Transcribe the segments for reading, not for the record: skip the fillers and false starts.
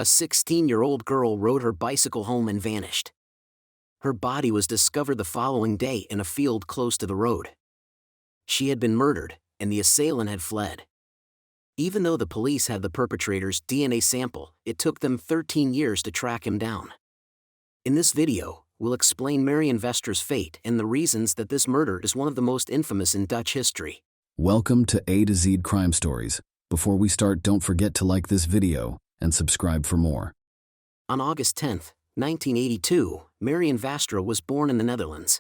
A 16-year-old girl rode her bicycle home and vanished. Her body was discovered the following day in a field close to the road. She had been murdered, and the assailant had fled. Even though the police had the perpetrator's DNA sample, it took them 13 years to track him down. In this video, we'll explain Marianne Vestra's fate and the reasons that this murder is one of the most infamous in Dutch history. Welcome to A to Z Crime Stories. Before we start, don't forget to like this video and subscribe for more. On August 10, 1982, Marianne Vestra was born in the Netherlands.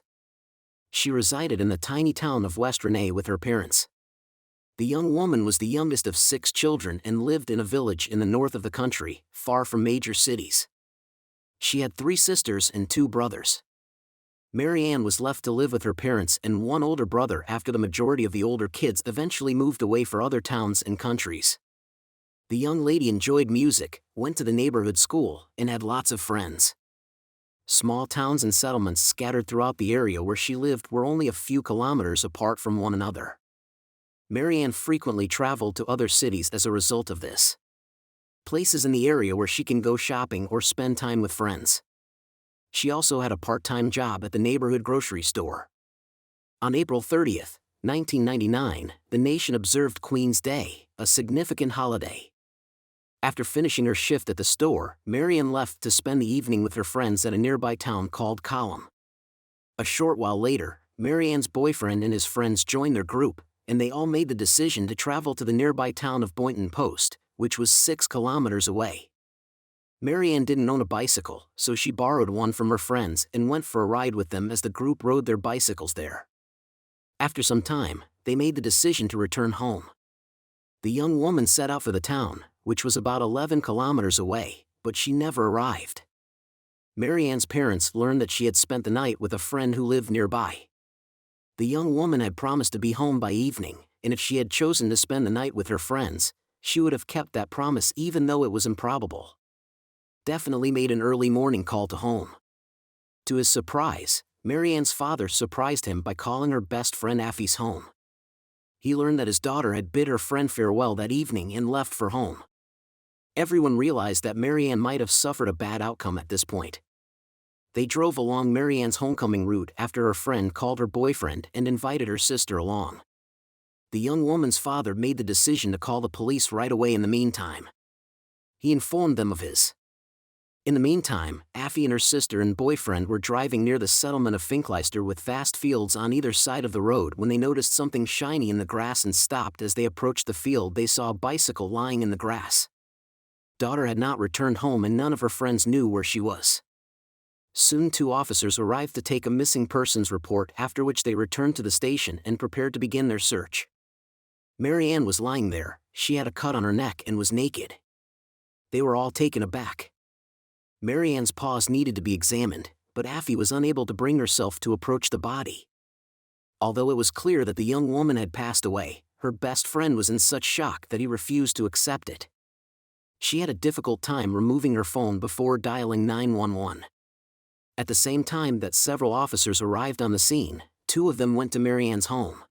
She resided in the tiny town of West Rene with her parents. The young woman was the youngest of 6 children and lived in a village in the north of the country, far from major cities. She had 3 sisters and 2 brothers. Marianne was left to live with her parents and one older brother after the majority of the older kids eventually moved away for other towns and countries. The young lady enjoyed music, went to the neighborhood school, and had lots of friends. Small towns and settlements scattered throughout the area where she lived were only a few kilometers apart from one another. Marianne frequently traveled to other cities as a result of this. Places in the area where she can go shopping or spend time with friends. She also had a part-time job at the neighborhood grocery store. On April 30, 1999, the nation observed Queen's Day, a significant holiday. After finishing her shift at the store, Marianne left to spend the evening with her friends at a nearby town called Colum. A short while later, Marianne's boyfriend and his friends joined their group, and they all made the decision to travel to the nearby town of Boynton Post, which was 6 kilometers away. Marianne didn't own a bicycle, so she borrowed one from her friends and went for a ride with them as the group rode their bicycles there. After some time, they made the decision to return home. The young woman set out for the town, which was about 11 kilometers away, but she never arrived. Marianne's parents learned that she had spent the night with a friend who lived nearby. The young woman had promised to be home by evening, and if she had chosen to spend the night with her friends, she would have kept that promise even though it was improbable. Definitely made an early morning call to home. To his surprise, Marianne's father surprised him by calling her best friend Affie's home. He learned that his daughter had bid her friend farewell that evening and left for home. Everyone realized that Marianne might have suffered a bad outcome at this point. They drove along Marianne's homecoming route after her friend called her boyfriend and invited her sister along. The young woman's father made the decision to call the police right away in the meantime. He informed them of his. In the meantime, Affie and her sister and boyfriend were driving near the settlement of Finkleister with vast fields on either side of the road when they noticed something shiny in the grass and stopped. As they approached the field, they saw a bicycle lying in the grass. Daughter had not returned home and none of her friends knew where she was. Soon 2 officers arrived to take a missing persons report, after which they returned to the station and prepared to begin their search. Marianne was lying there, she had a cut on her neck and was naked. They were all taken aback. Marianne's paws needed to be examined, but Affie was unable to bring herself to approach the body. Although it was clear that the young woman had passed away, her best friend was in such shock that he refused to accept it. She had a difficult time removing her phone before dialing 911. At the same time that several officers arrived on the scene, 2 of them went to Marianne's home.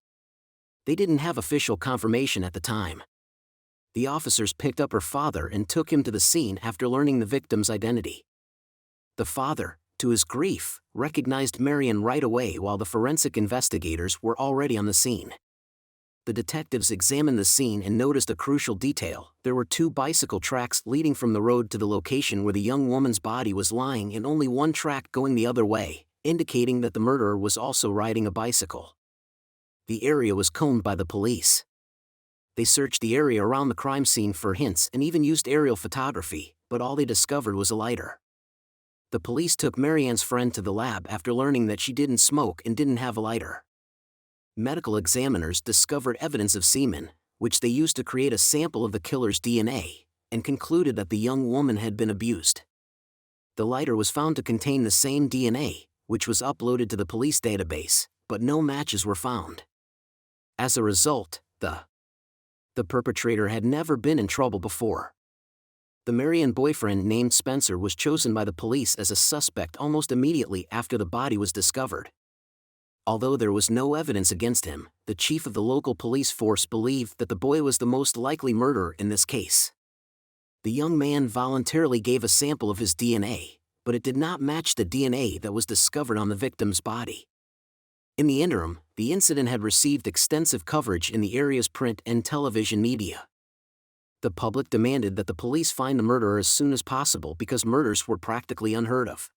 They didn't have official confirmation at the time. The officers picked up her father and took him to the scene after learning the victim's identity. The father, to his grief, recognized Marianne right away while the forensic investigators were already on the scene. The detectives examined the scene and noticed a crucial detail: there were 2 bicycle tracks leading from the road to the location where the young woman's body was lying and only one track going the other way, indicating that the murderer was also riding a bicycle. The area was combed by the police. They searched the area around the crime scene for hints and even used aerial photography, but all they discovered was a lighter. The police took Marianne's friend to the lab after learning that she didn't smoke and didn't have a lighter. Medical examiners discovered evidence of semen, which they used to create a sample of the killer's DNA, and concluded that the young woman had been abused. The lighter was found to contain the same DNA, which was uploaded to the police database, but no matches were found. As a result, the perpetrator had never been in trouble before. The Marianne boyfriend named Spencer was chosen by the police as a suspect almost immediately after the body was discovered. Although there was no evidence against him, the chief of the local police force believed that the boy was the most likely murderer in this case. The young man voluntarily gave a sample of his DNA, but it did not match the DNA that was discovered on the victim's body. In the interim, the incident had received extensive coverage in the area's print and television media. The public demanded that the police find the murderer as soon as possible because murders were practically unheard of.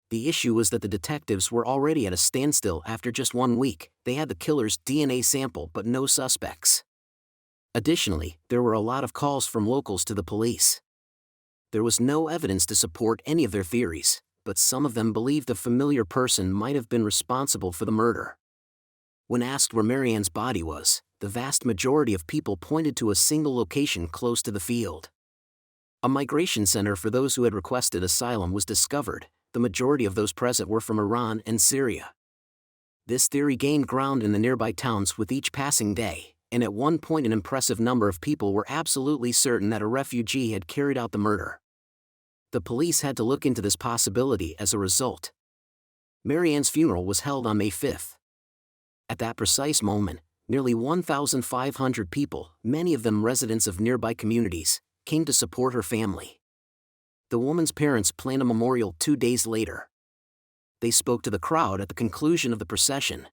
The issue was that the detectives were already at a standstill after just 1 week. They had the killer's DNA sample but no suspects. Additionally, there were a lot of calls from locals to the police. There was no evidence to support any of their theories, but some of them believed a familiar person might have been responsible for the murder. When asked where Marianne's body was, the vast majority of people pointed to a single location close to the field. A migration center for those who had requested asylum was discovered. The majority of those present were from Iran and Syria. This theory gained ground in the nearby towns with each passing day, and at one point an impressive number of people were absolutely certain that a refugee had carried out the murder. The police had to look into this possibility as a result. Marianne's funeral was held on May 5th. At that precise moment, nearly 1,500 people, many of them residents of nearby communities, came to support her family. The woman's parents planned a memorial 2 days later. They spoke to the crowd at the conclusion of the procession.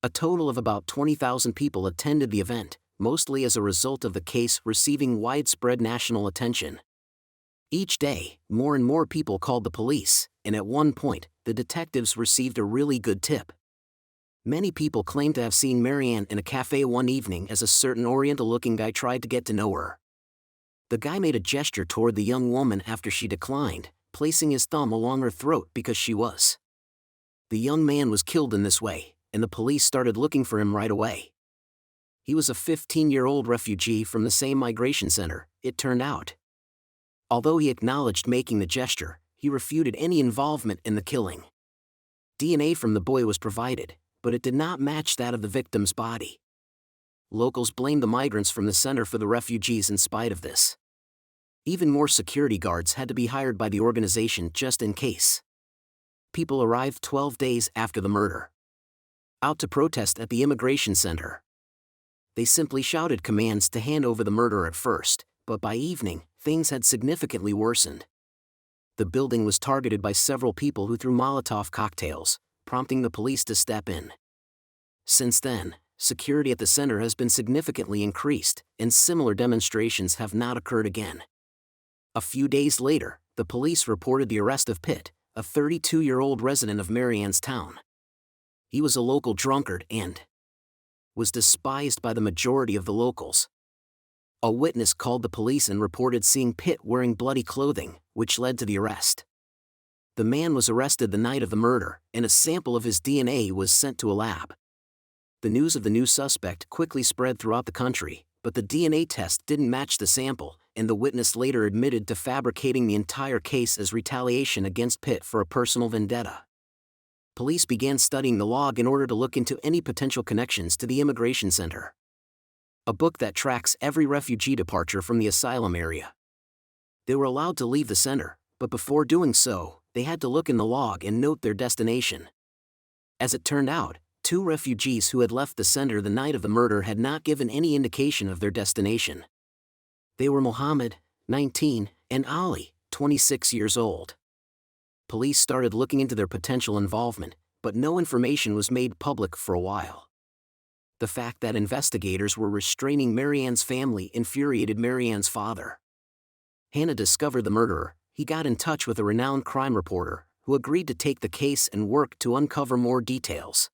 A total of about 20,000 people attended the event, mostly as a result of the case receiving widespread national attention. Each day, more and more people called the police, and at one point, the detectives received a really good tip. Many people claimed to have seen Marianne in a cafe one evening as a certain Oriental-looking guy tried to get to know her. The guy made a gesture toward the young woman after she declined, placing his thumb along her throat because she was. The young man was killed in this way, and the police started looking for him right away. He was a 15-year-old refugee from the same migration center, it turned out. Although he acknowledged making the gesture, he refuted any involvement in the killing. DNA from the boy was provided, but it did not match that of the victim's body. Locals blamed the migrants from the center for the refugees in spite of this. Even more security guards had to be hired by the organization just in case. People arrived 12 days after the murder, out to protest at the immigration center. They simply shouted commands to hand over the murderer at first, but by evening, things had significantly worsened. The building was targeted by several people who threw Molotov cocktails, prompting the police to step in. Since then, security at the center has been significantly increased, and similar demonstrations have not occurred again. A few days later, the police reported the arrest of Pitt, a 32-year-old resident of Marianne's town. He was a local drunkard and was despised by the majority of the locals. A witness called the police and reported seeing Pitt wearing bloody clothing, which led to the arrest. The man was arrested the night of the murder, and a sample of his DNA was sent to a lab. The news of the new suspect quickly spread throughout the country, but the DNA test didn't match the sample, and the witness later admitted to fabricating the entire case as retaliation against Pitt for a personal vendetta. Police began studying the log in order to look into any potential connections to the immigration center, a book that tracks every refugee departure from the asylum area. They were allowed to leave the center, but before doing so, they had to look in the log and note their destination. As it turned out, 2 refugees who had left the center the night of the murder had not given any indication of their destination. They were Mohammed, 19, and Ali, 26 years old. Police started looking into their potential involvement, but no information was made public for a while. The fact that investigators were restraining Marianne's family infuriated Marianne's father. Hannah discovered the murderer. He got in touch with a renowned crime reporter, who agreed to take the case and work to uncover more details.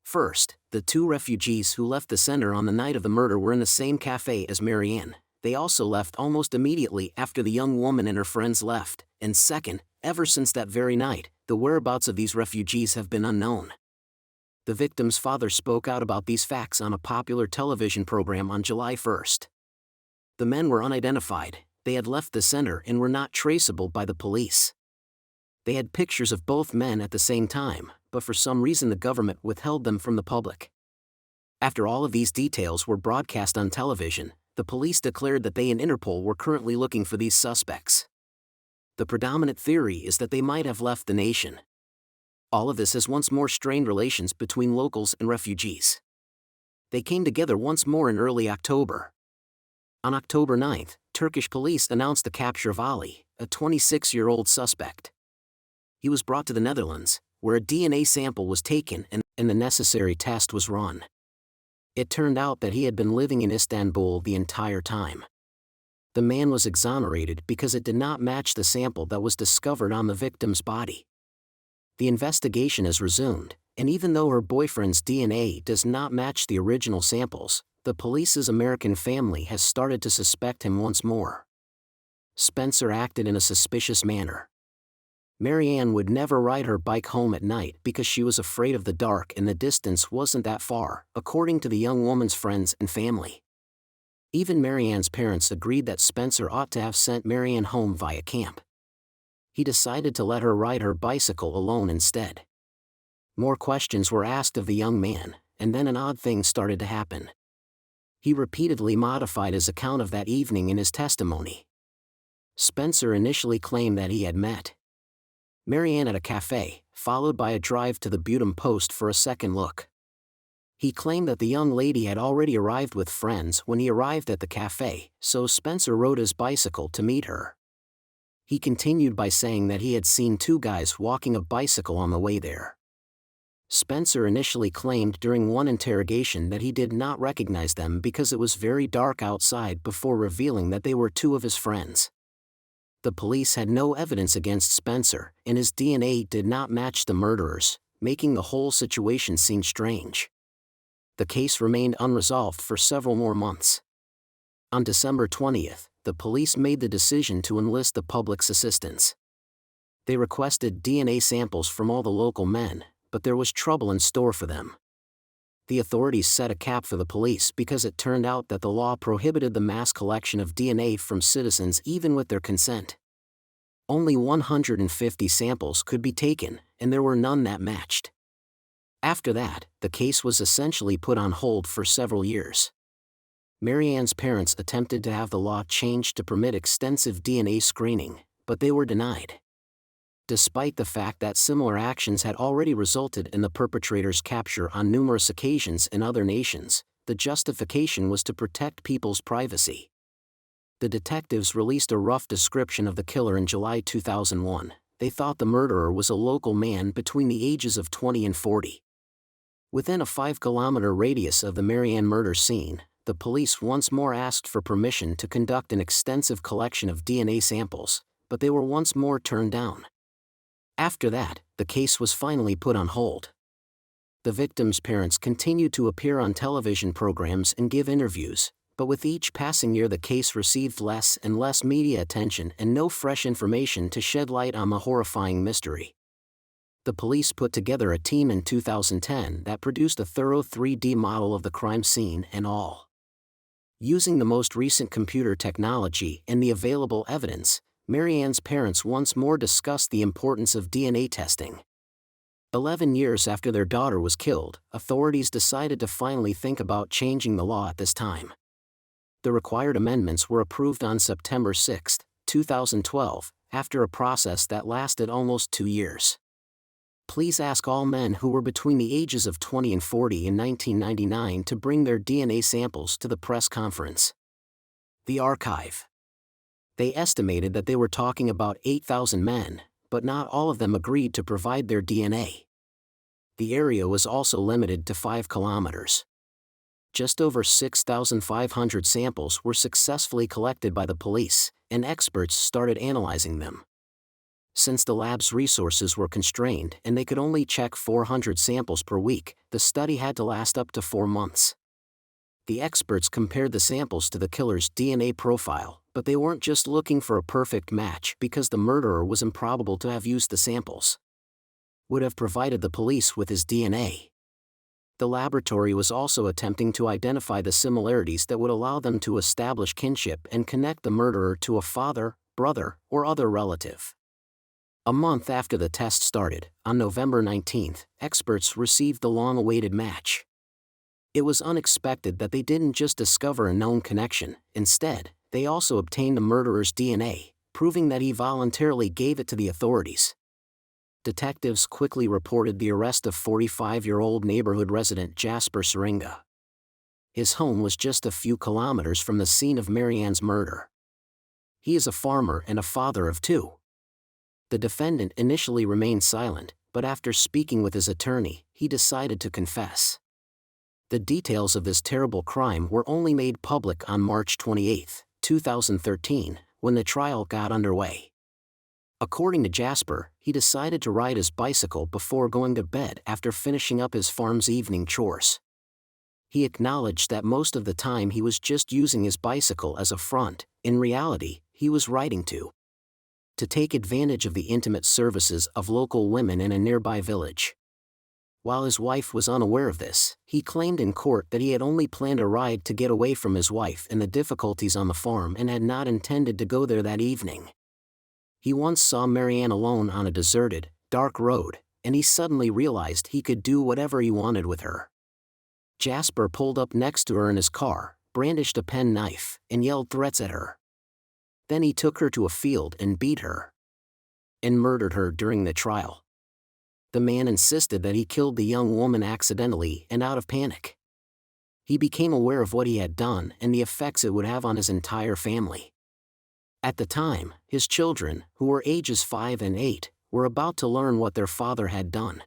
First, the 2 refugees who left the center on the night of the murder were in the same cafe as Marianne. They also left almost immediately after the young woman and her friends left, and second, ever since that very night, the whereabouts of these refugees have been unknown. The victim's father spoke out about these facts on a popular television program on July 1st. The men were unidentified, they had left the center and were not traceable by the police. They had pictures of both men at the same time, but for some reason the government withheld them from the public. After all of these details were broadcast on television, the police declared that they and Interpol were currently looking for these suspects. The predominant theory is that they might have left the nation. All of this has once more strained relations between locals and refugees. They came together once more in early October. On October 9th, Turkish police announced the capture of Ali, a 26-year-old suspect. He was brought to the Netherlands, where a DNA sample was taken and the necessary test was run. It turned out that he had been living in Istanbul the entire time. The man was exonerated because it did not match the sample that was discovered on the victim's body. The investigation is resumed, and even though her boyfriend's DNA does not match the original samples, the police's American family has started to suspect him once more. Spencer acted in a suspicious manner. Marianne would never ride her bike home at night because she was afraid of the dark and the distance wasn't that far, according to the young woman's friends and family. Even Marianne's parents agreed that Spencer ought to have sent Marianne home via camp. He decided to let her ride her bicycle alone instead. More questions were asked of the young man, and then an odd thing started to happen. He repeatedly modified his account of that evening in his testimony. Spencer initially claimed that he had met Marianne at a cafe, followed by a drive to the Butem Post for a second look. He claimed that the young lady had already arrived with friends when he arrived at the cafe, so Spencer rode his bicycle to meet her. He continued by saying that he had seen two guys walking a bicycle on the way there. Spencer initially claimed during one interrogation that he did not recognize them because it was very dark outside before revealing that they were two of his friends. The police had no evidence against Spencer, and his DNA did not match the murderers, making the whole situation seem strange. The case remained unresolved for several more months. On December 20th, the police made the decision to enlist the public's assistance. They requested DNA samples from all the local men, but there was trouble in store for them. The authorities set a cap for the police because it turned out that the law prohibited the mass collection of DNA from citizens even with their consent. Only 150 samples could be taken, and there were none that matched. After that, the case was essentially put on hold for several years. Marianne's parents attempted to have the law changed to permit extensive DNA screening, but they were denied. Despite the fact that similar actions had already resulted in the perpetrator's capture on numerous occasions in other nations, the justification was to protect people's privacy. The detectives released a rough description of the killer in July 2001. They thought the murderer was a local man between the ages of 20 and 40. Within a 5-kilometer radius of the Marianne murder scene, the police once more asked for permission to conduct an extensive collection of DNA samples, but they were once more turned down. After that, the case was finally put on hold. The victims' parents continued to appear on television programs and give interviews, but with each passing year the case received less and less media attention and no fresh information to shed light on the horrifying mystery. The police put together a team in 2010 that produced a thorough 3D model of the crime scene and all. Using the most recent computer technology and the available evidence, Marianne's parents once more discussed the importance of DNA testing. 11 years after their daughter was killed, authorities decided to finally think about changing the law at this time. The required amendments were approved on September 6, 2012, after a process that lasted almost 2 years. Please ask all men who were between the ages of 20 and 40 in 1999 to bring their DNA samples to the press conference. The archive. They estimated that they were talking about 8,000 men, but not all of them agreed to provide their DNA. The area was also limited to 5 kilometers. Just over 6,500 samples were successfully collected by the police, and experts started analyzing them. Since the lab's resources were constrained and they could only check 400 samples per week, the study had to last up to 4 months. The experts compared the samples to the killer's DNA profile, but they weren't just looking for a perfect match because the murderer was improbable to have used the samples. Would have provided the police with his DNA. The laboratory was also attempting to identify the similarities that would allow them to establish kinship and connect the murderer to a father, brother, or other relative. A month after the test started, on November 19, experts received the long-awaited match. It was unexpected that they didn't just discover a known connection, instead, they also obtained the murderer's DNA, proving that he voluntarily gave it to the authorities. Detectives quickly reported the arrest of 45-year-old neighborhood resident Jasper Syringa. His home was just a few kilometers from the scene of Marianne's murder. He is a farmer and a father of two. The defendant initially remained silent, but after speaking with his attorney, he decided to confess. The details of this terrible crime were only made public on March 28, 2013, when the trial got underway. According to Jasper, he decided to ride his bicycle before going to bed after finishing up his farm's evening chores. He acknowledged that most of the time he was just using his bicycle as a front. In reality, he was riding to take advantage of the intimate services of local women in a nearby village. While his wife was unaware of this, he claimed in court that he had only planned a ride to get away from his wife and the difficulties on the farm and had not intended to go there that evening. He once saw Marianne alone on a deserted, dark road, and he suddenly realized he could do whatever he wanted with her. Jasper pulled up next to her in his car, brandished a penknife, and yelled threats at her. Then he took her to a field and beat her and murdered her during the trial. The man insisted that he killed the young woman accidentally and out of panic. He became aware of what he had done and the effects it would have on his entire family. At the time, his children, who were ages 5 and 8, were about to learn what their father had done.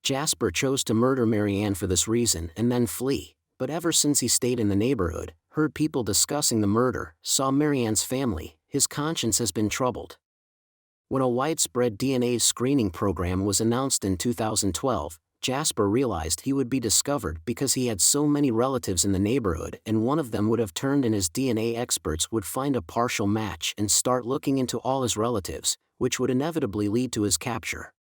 Jasper chose to murder Marianne for this reason and then flee, but ever since he stayed in the neighborhood, heard people discussing the murder, saw Marianne's family, his conscience has been troubled. When a widespread DNA screening program was announced in 2012, Jasper realized he would be discovered because he had so many relatives in the neighborhood and one of them would have turned and his DNA experts would find a partial match and start looking into all his relatives, which would inevitably lead to his capture.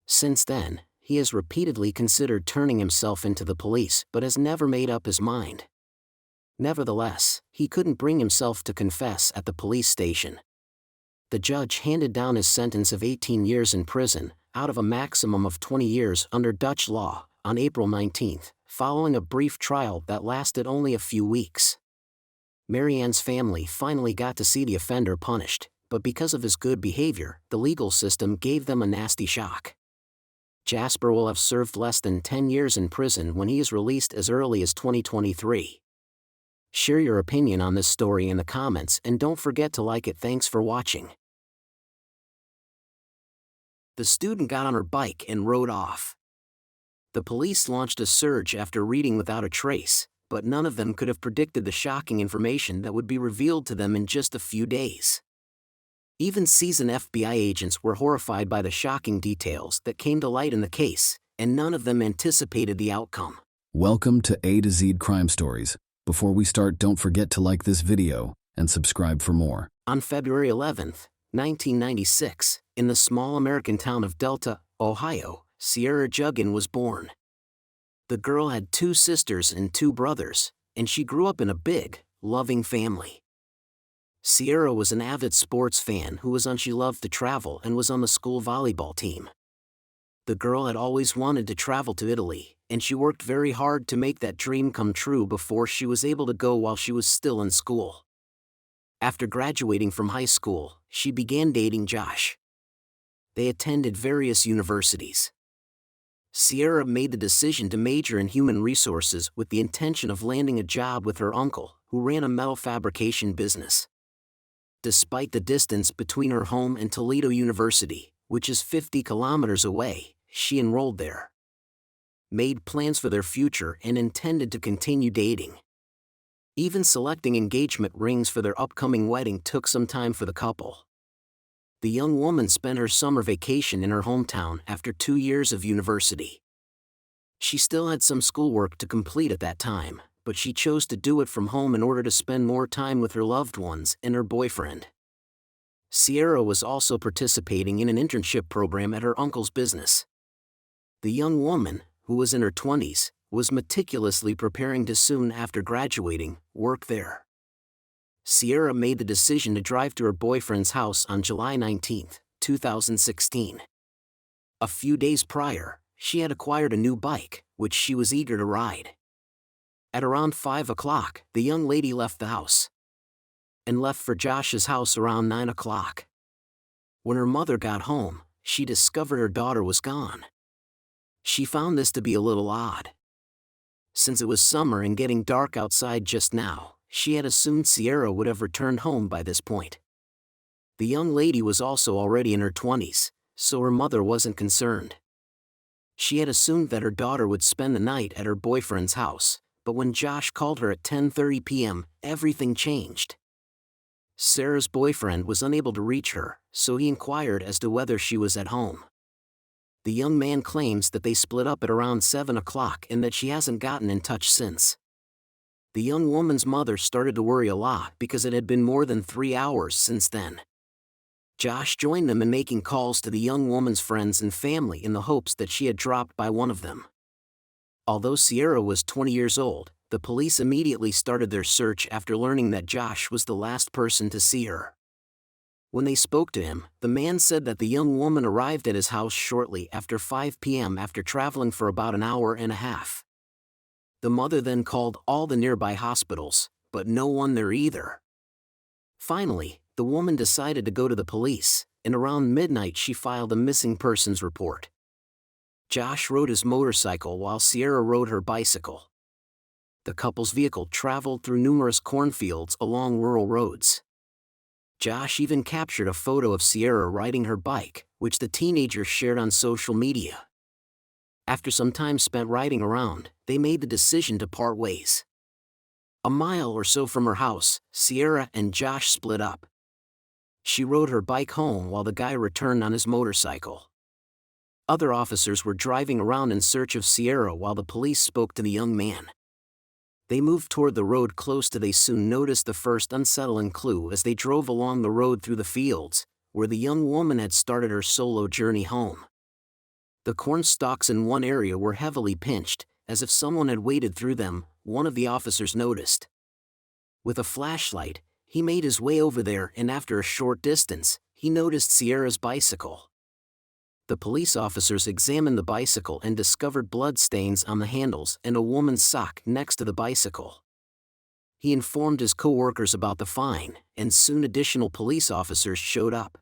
Since then, he has repeatedly considered turning himself into the police but has never made up his mind. Nevertheless, he couldn't bring himself to confess at the police station. The judge handed down his sentence of 18 years in prison, out of a maximum of 20 years under Dutch law, on April 19, following a brief trial that lasted only a few weeks. Marianne's family finally got to see the offender punished, but because of his good behavior, the legal system gave them a nasty shock. Jasper will have served less than 10 years in prison when he is released as early as 2023. Share your opinion on this story in the comments and don't forget to like it. Thanks for watching. The student got on her bike and rode off. The police launched a search after reading Without a Trace, but none of them could have predicted the shocking information that would be revealed to them in just a few days. Even seasoned FBI agents were horrified by the shocking details that came to light in the case, and none of them anticipated the outcome. Welcome to A to Z Crime Stories. Before we start, don't forget to like this video and subscribe for more. On February 11, 1996, in the small American town of Delta, Ohio, Sierra Juggin was born. The girl had 2 sisters and 2 brothers, and she grew up in a big, loving family. Sierra was an avid sports fan she loved to travel and was on the school volleyball team. The girl had always wanted to travel to Italy, and she worked very hard to make that dream come true before she was able to go while she was still in school. After graduating from high school, she began dating Josh. They attended various universities. Sierra made the decision to major in human resources with the intention of landing a job with her uncle, who ran a metal fabrication business. Despite the distance between her home and Toledo University, which is 50 kilometers away, she enrolled there, made plans for their future and intended to continue dating. Even selecting engagement rings for their upcoming wedding took some time for the couple. The young woman spent her summer vacation in her hometown after 2 years of university. She still had some schoolwork to complete at that time, but she chose to do it from home in order to spend more time with her loved ones and her boyfriend. Sierra was also participating in an internship program at her uncle's business. The young woman, who was in her 20s, was meticulously preparing to soon after graduating, work there. Sierra made the decision to drive to her boyfriend's house on July 19, 2016. A few days prior, she had acquired a new bike, which she was eager to ride. At around 5 o'clock, the young lady left the house and left for Josh's house around 9 o'clock. When her mother got home, she discovered her daughter was gone. She found this to be a little odd. Since it was summer and getting dark outside just now, she had assumed Sierra would have returned home by this point. The young lady was also already in her 20s, so her mother wasn't concerned. She had assumed that her daughter would spend the night at her boyfriend's house, but when Josh called her at 10:30 p.m., everything changed. Sarah's boyfriend was unable to reach her, so he inquired as to whether she was at home. The young man claims that they split up at around 7 o'clock and that she hasn't gotten in touch since. The young woman's mother started to worry a lot because it had been more than 3 hours since then. Josh joined them in making calls to the young woman's friends and family in the hopes that she had dropped by one of them. Although Sierra was 20 years old, the police immediately started their search after learning that Josh was the last person to see her. When they spoke to him, the man said that the young woman arrived at his house shortly after 5 p.m. after traveling for about an hour and a half. The mother then called all the nearby hospitals, but no one there either. Finally, the woman decided to go to the police, and around midnight she filed a missing persons report. Josh rode his motorcycle while Sierra rode her bicycle. The couple's vehicle traveled through numerous cornfields along rural roads. Josh even captured a photo of Sierra riding her bike, which the teenager shared on social media. After some time spent riding around, they made the decision to part ways. A mile or so from her house, Sierra and Josh split up. She rode her bike home while the guy returned on his motorcycle. Other officers were driving around in search of Sierra while the police spoke to the young man. They moved toward the road close to. They soon noticed the first unsettling clue as they drove along the road through the fields, where the young woman had started her solo journey home. The corn stalks in one area were heavily pinched, as if someone had waded through them, one of the officers noticed. With a flashlight, he made his way over there and after a short distance, he noticed Sierra's bicycle. The police officers examined the bicycle and discovered blood stains on the handles and a woman's sock next to the bicycle. He informed his co-workers about the find, and soon additional police officers showed up.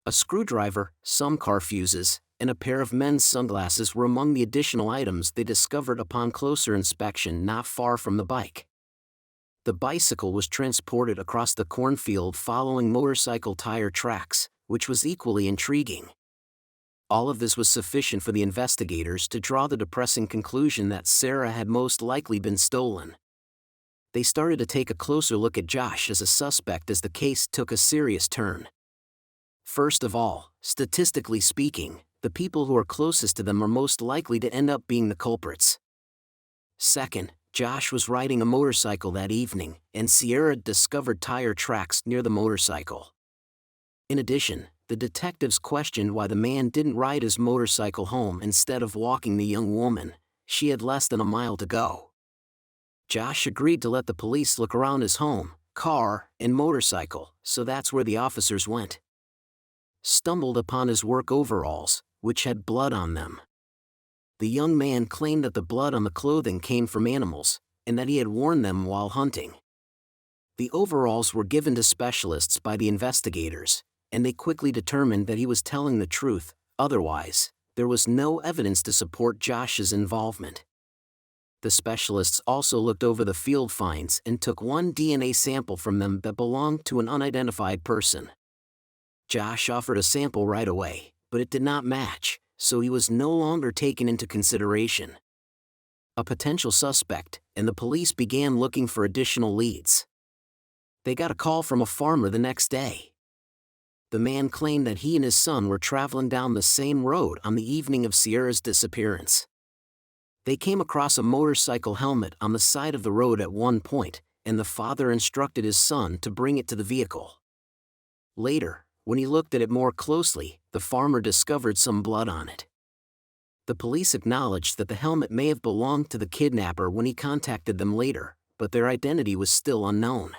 A screwdriver, some car fuses, and a pair of men's sunglasses were among the additional items they discovered upon closer inspection not far from the bike. The bicycle was transported across the cornfield following motorcycle tire tracks, which was equally intriguing. All of this was sufficient for the investigators to draw the depressing conclusion that Sarah had most likely been stolen. They started to take a closer look at Josh as a suspect as the case took a serious turn. First of all, statistically speaking, the people who are closest to them are most likely to end up being the culprits. Second, Josh was riding a motorcycle that evening, and Sierra discovered tire tracks near the motorcycle. In addition, the detectives questioned why the man didn't ride his motorcycle home instead of walking the young woman. She had less than a mile to go. Josh agreed to let the police look around his home, car, and motorcycle, so that's where the officers went. Stumbled upon his work overalls, which had blood on them. The young man claimed that the blood on the clothing came from animals, and that he had worn them while hunting. The overalls were given to specialists by the investigators, and they quickly determined that he was telling the truth. Otherwise, there was no evidence to support Josh's involvement. The specialists also looked over the field finds and took one DNA sample from them that belonged to an unidentified person. Josh offered a sample right away, but it did not match, so he was no longer taken into consideration. A potential suspect, and the police began looking for additional leads. They got a call from a farmer the next day. The man claimed that he and his son were traveling down the same road on the evening of Sierra's disappearance. They came across a motorcycle helmet on the side of the road at one point, and the father instructed his son to bring it to the vehicle. Later, when he looked at it more closely, the farmer discovered some blood on it. The police acknowledged that the helmet may have belonged to the kidnapper when he contacted them later, but their identity was still unknown.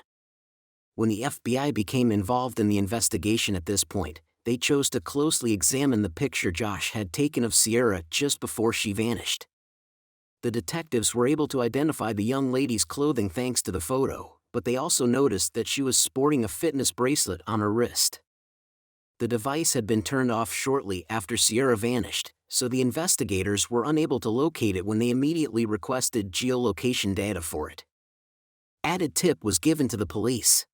When the FBI became involved in the investigation at this point, they chose to closely examine the picture Josh had taken of Sierra just before she vanished. The detectives were able to identify the young lady's clothing thanks to the photo, but they also noticed that she was sporting a fitness bracelet on her wrist. The device had been turned off shortly after Sierra vanished, so the investigators were unable to locate it when they immediately requested geolocation data for it. Added tip was given to the police.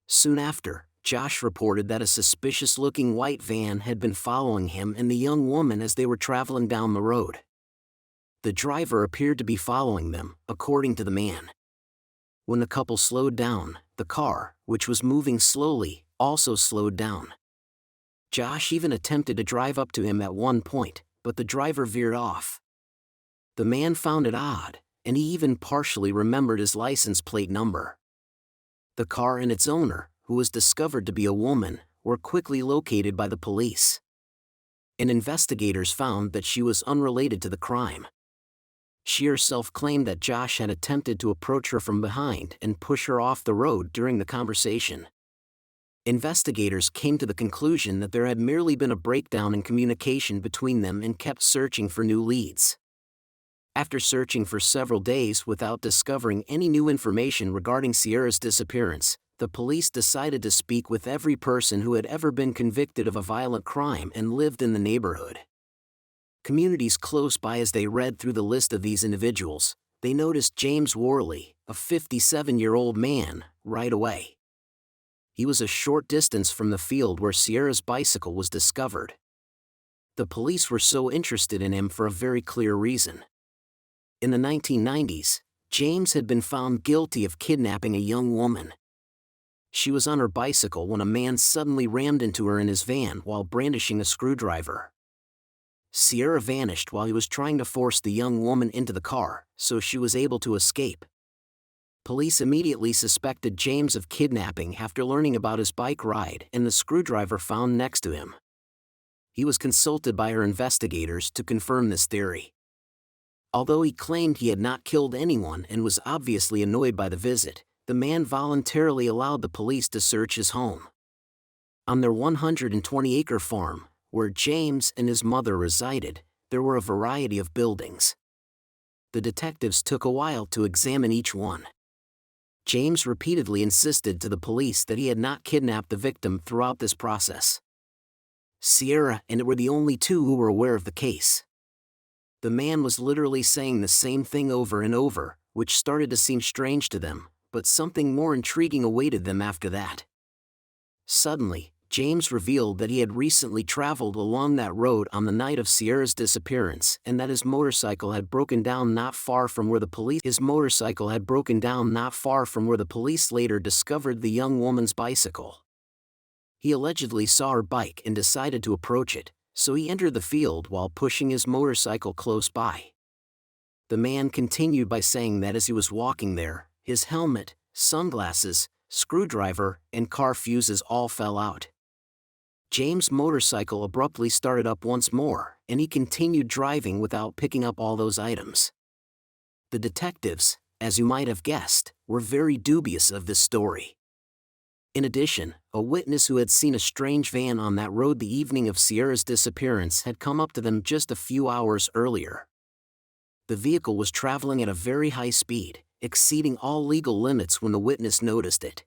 Soon after, Josh reported that a suspicious-looking white van had been following him and the young woman as they were traveling down the road. The driver appeared to be following them, according to the man. When the couple slowed down, the car, which was moving slowly, also slowed down. Josh even attempted to drive up to him at one point, but the driver veered off. The man found it odd, and he even partially remembered his license plate number. The car and its owner, who was discovered to be a woman, were quickly located by the police. And investigators found that she was unrelated to the crime. She herself claimed that Josh had attempted to approach her from behind and push her off the road during the conversation. Investigators came to the conclusion that there had merely been a breakdown in communication between them and kept searching for new leads. After searching for several days without discovering any new information regarding Sierra's disappearance, the police decided to speak with every person who had ever been convicted of a violent crime and lived in the neighborhood. Communities close by. As they read through the list of these individuals, they noticed James Worley, a 57-year-old man, right away. He was a short distance from the field where Sierra's bicycle was discovered. The police were so interested in him for a very clear reason. In the 1990s, James had been found guilty of kidnapping a young woman. She was on her bicycle when a man suddenly rammed into her in his van while brandishing a screwdriver. Sierra vanished while he was trying to force the young woman into the car, so she was able to escape. Police immediately suspected James of kidnapping after learning about his bike ride and the screwdriver found next to him. He was consulted by our investigators to confirm this theory. Although he claimed he had not killed anyone and was obviously annoyed by the visit, the man voluntarily allowed the police to search his home. On their 120-acre farm, where James and his mother resided, there were a variety of buildings. The detectives took a while to examine each one. James repeatedly insisted to the police that he had not kidnapped the victim throughout this process. Sierra and it were the only two who were aware of the case. The man was literally saying the same thing over and over, which started to seem strange to them, but something more intriguing awaited them after that. Suddenly, James revealed that he had recently traveled along that road on the night of Sierra's disappearance and that his motorcycle had broken down not far from where the police later discovered the young woman's bicycle. He allegedly saw her bike and decided to approach it, so he entered the field while pushing his motorcycle close by. The man continued by saying that as he was walking there, his helmet, sunglasses, screwdriver, and car fuses all fell out. James' motorcycle abruptly started up once more, and he continued driving without picking up all those items. The detectives, as you might have guessed, were very dubious of this story. In addition, a witness who had seen a strange van on that road the evening of Sierra's disappearance had come up to them just a few hours earlier. The vehicle was traveling at a very high speed, exceeding all legal limits when the witness noticed it.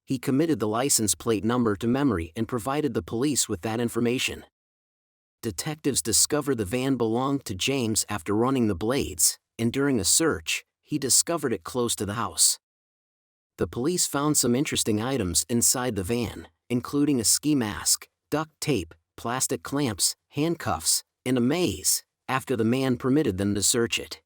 He committed the license plate number to memory and provided the police with that information. Detectives discovered the van belonged to James after running the blades, and during a search, he discovered it close to the house. The police found some interesting items inside the van, including a ski mask, duct tape, plastic clamps, handcuffs, and a maze, after the man permitted them to search it.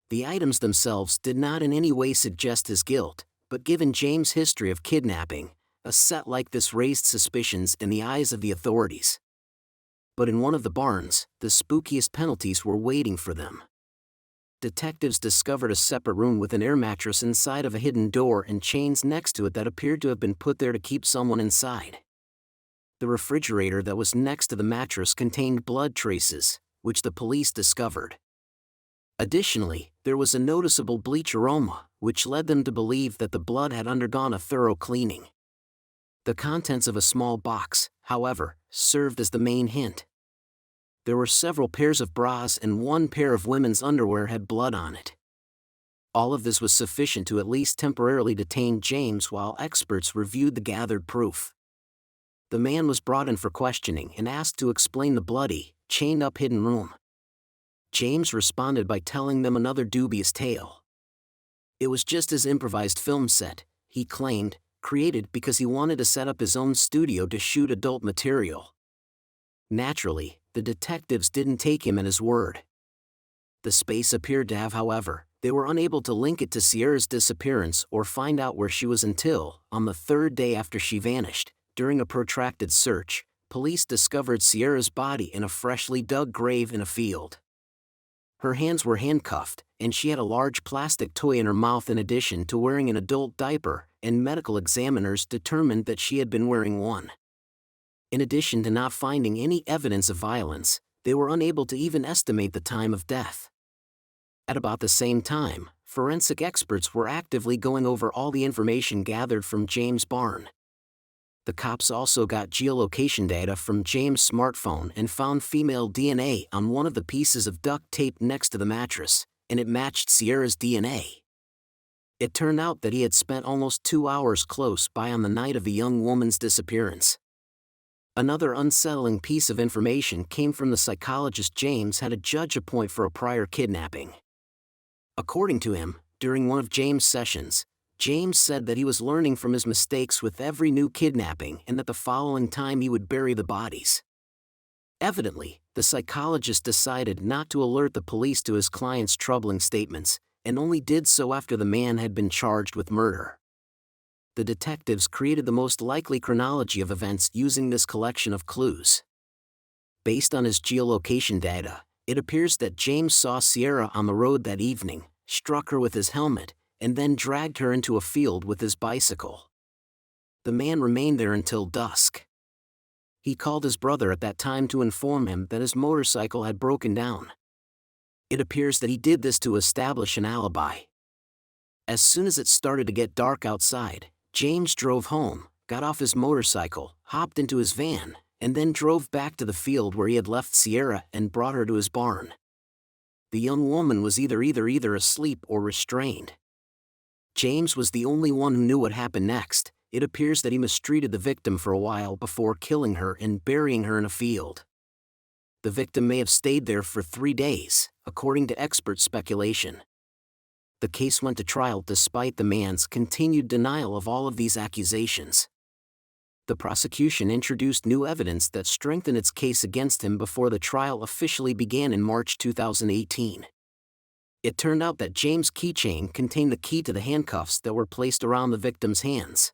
The items themselves did not in any way suggest his guilt, but given James' history of kidnapping, a set like this raised suspicions in the eyes of the authorities. But in one of the barns, the spookiest penalties were waiting for them. Detectives discovered a separate room with an air mattress inside of a hidden door and chains next to it that appeared to have been put there to keep someone inside. The refrigerator that was next to the mattress contained blood traces, which the police discovered. Additionally, there was a noticeable bleach aroma, which led them to believe that the blood had undergone a thorough cleaning. The contents of a small box, however, served as the main hint. There were several pairs of bras and one pair of women's underwear had blood on it. All of this was sufficient to at least temporarily detain James while experts reviewed the gathered proof. The man was brought in for questioning and asked to explain the bloody, chained-up hidden room. James responded by telling them another dubious tale. It was just his improvised film set, he claimed, created because he wanted to set up his own studio to shoot adult material. Naturally, the detectives didn't take him at his word. The space appeared to have, however, they were unable to link it to Sierra's disappearance or find out where she was until, on the third day after she vanished, during a protracted search, police discovered Sierra's body in a freshly dug grave in a field. Her hands were handcuffed, and she had a large plastic toy in her mouth in addition to wearing an adult diaper, and medical examiners determined that she had been wearing one. In addition to not finding any evidence of violence, they were unable to even estimate the time of death. At about the same time, forensic experts were actively going over all the information gathered from James' barn. The cops also got geolocation data from James' smartphone and found female DNA on one of the pieces of duct tape next to the mattress, and it matched Sierra's DNA. It turned out that he had spent almost 2 hours close by on the night of the young woman's disappearance. Another unsettling piece of information came from the psychologist James had a judge appoint for a prior kidnapping. According to him, during one of James' sessions, James said that he was learning from his mistakes with every new kidnapping and that the following time he would bury the bodies. Evidently, the psychologist decided not to alert the police to his client's troubling statements, and only did so after the man had been charged with murder. The detectives created the most likely chronology of events using this collection of clues. Based on his geolocation data, it appears that James saw Sierra on the road that evening, struck her with his helmet, and then dragged her into a field with his bicycle. The man remained there until dusk. He called his brother at that time to inform him that his motorcycle had broken down. It appears that he did this to establish an alibi. As soon as it started to get dark outside, James drove home, got off his motorcycle, hopped into his van, and then drove back to the field where he had left Sierra and brought her to his barn. The young woman was either asleep or restrained. James was the only one who knew what happened next. It appears that he mistreated the victim for a while before killing her and burying her in a field. The victim may have stayed there for 3 days, according to expert speculation. The case went to trial despite the man's continued denial of all of these accusations. The prosecution introduced new evidence that strengthened its case against him before the trial officially began in March 2018. It turned out that James' keychain contained the key to the handcuffs that were placed around the victim's hands.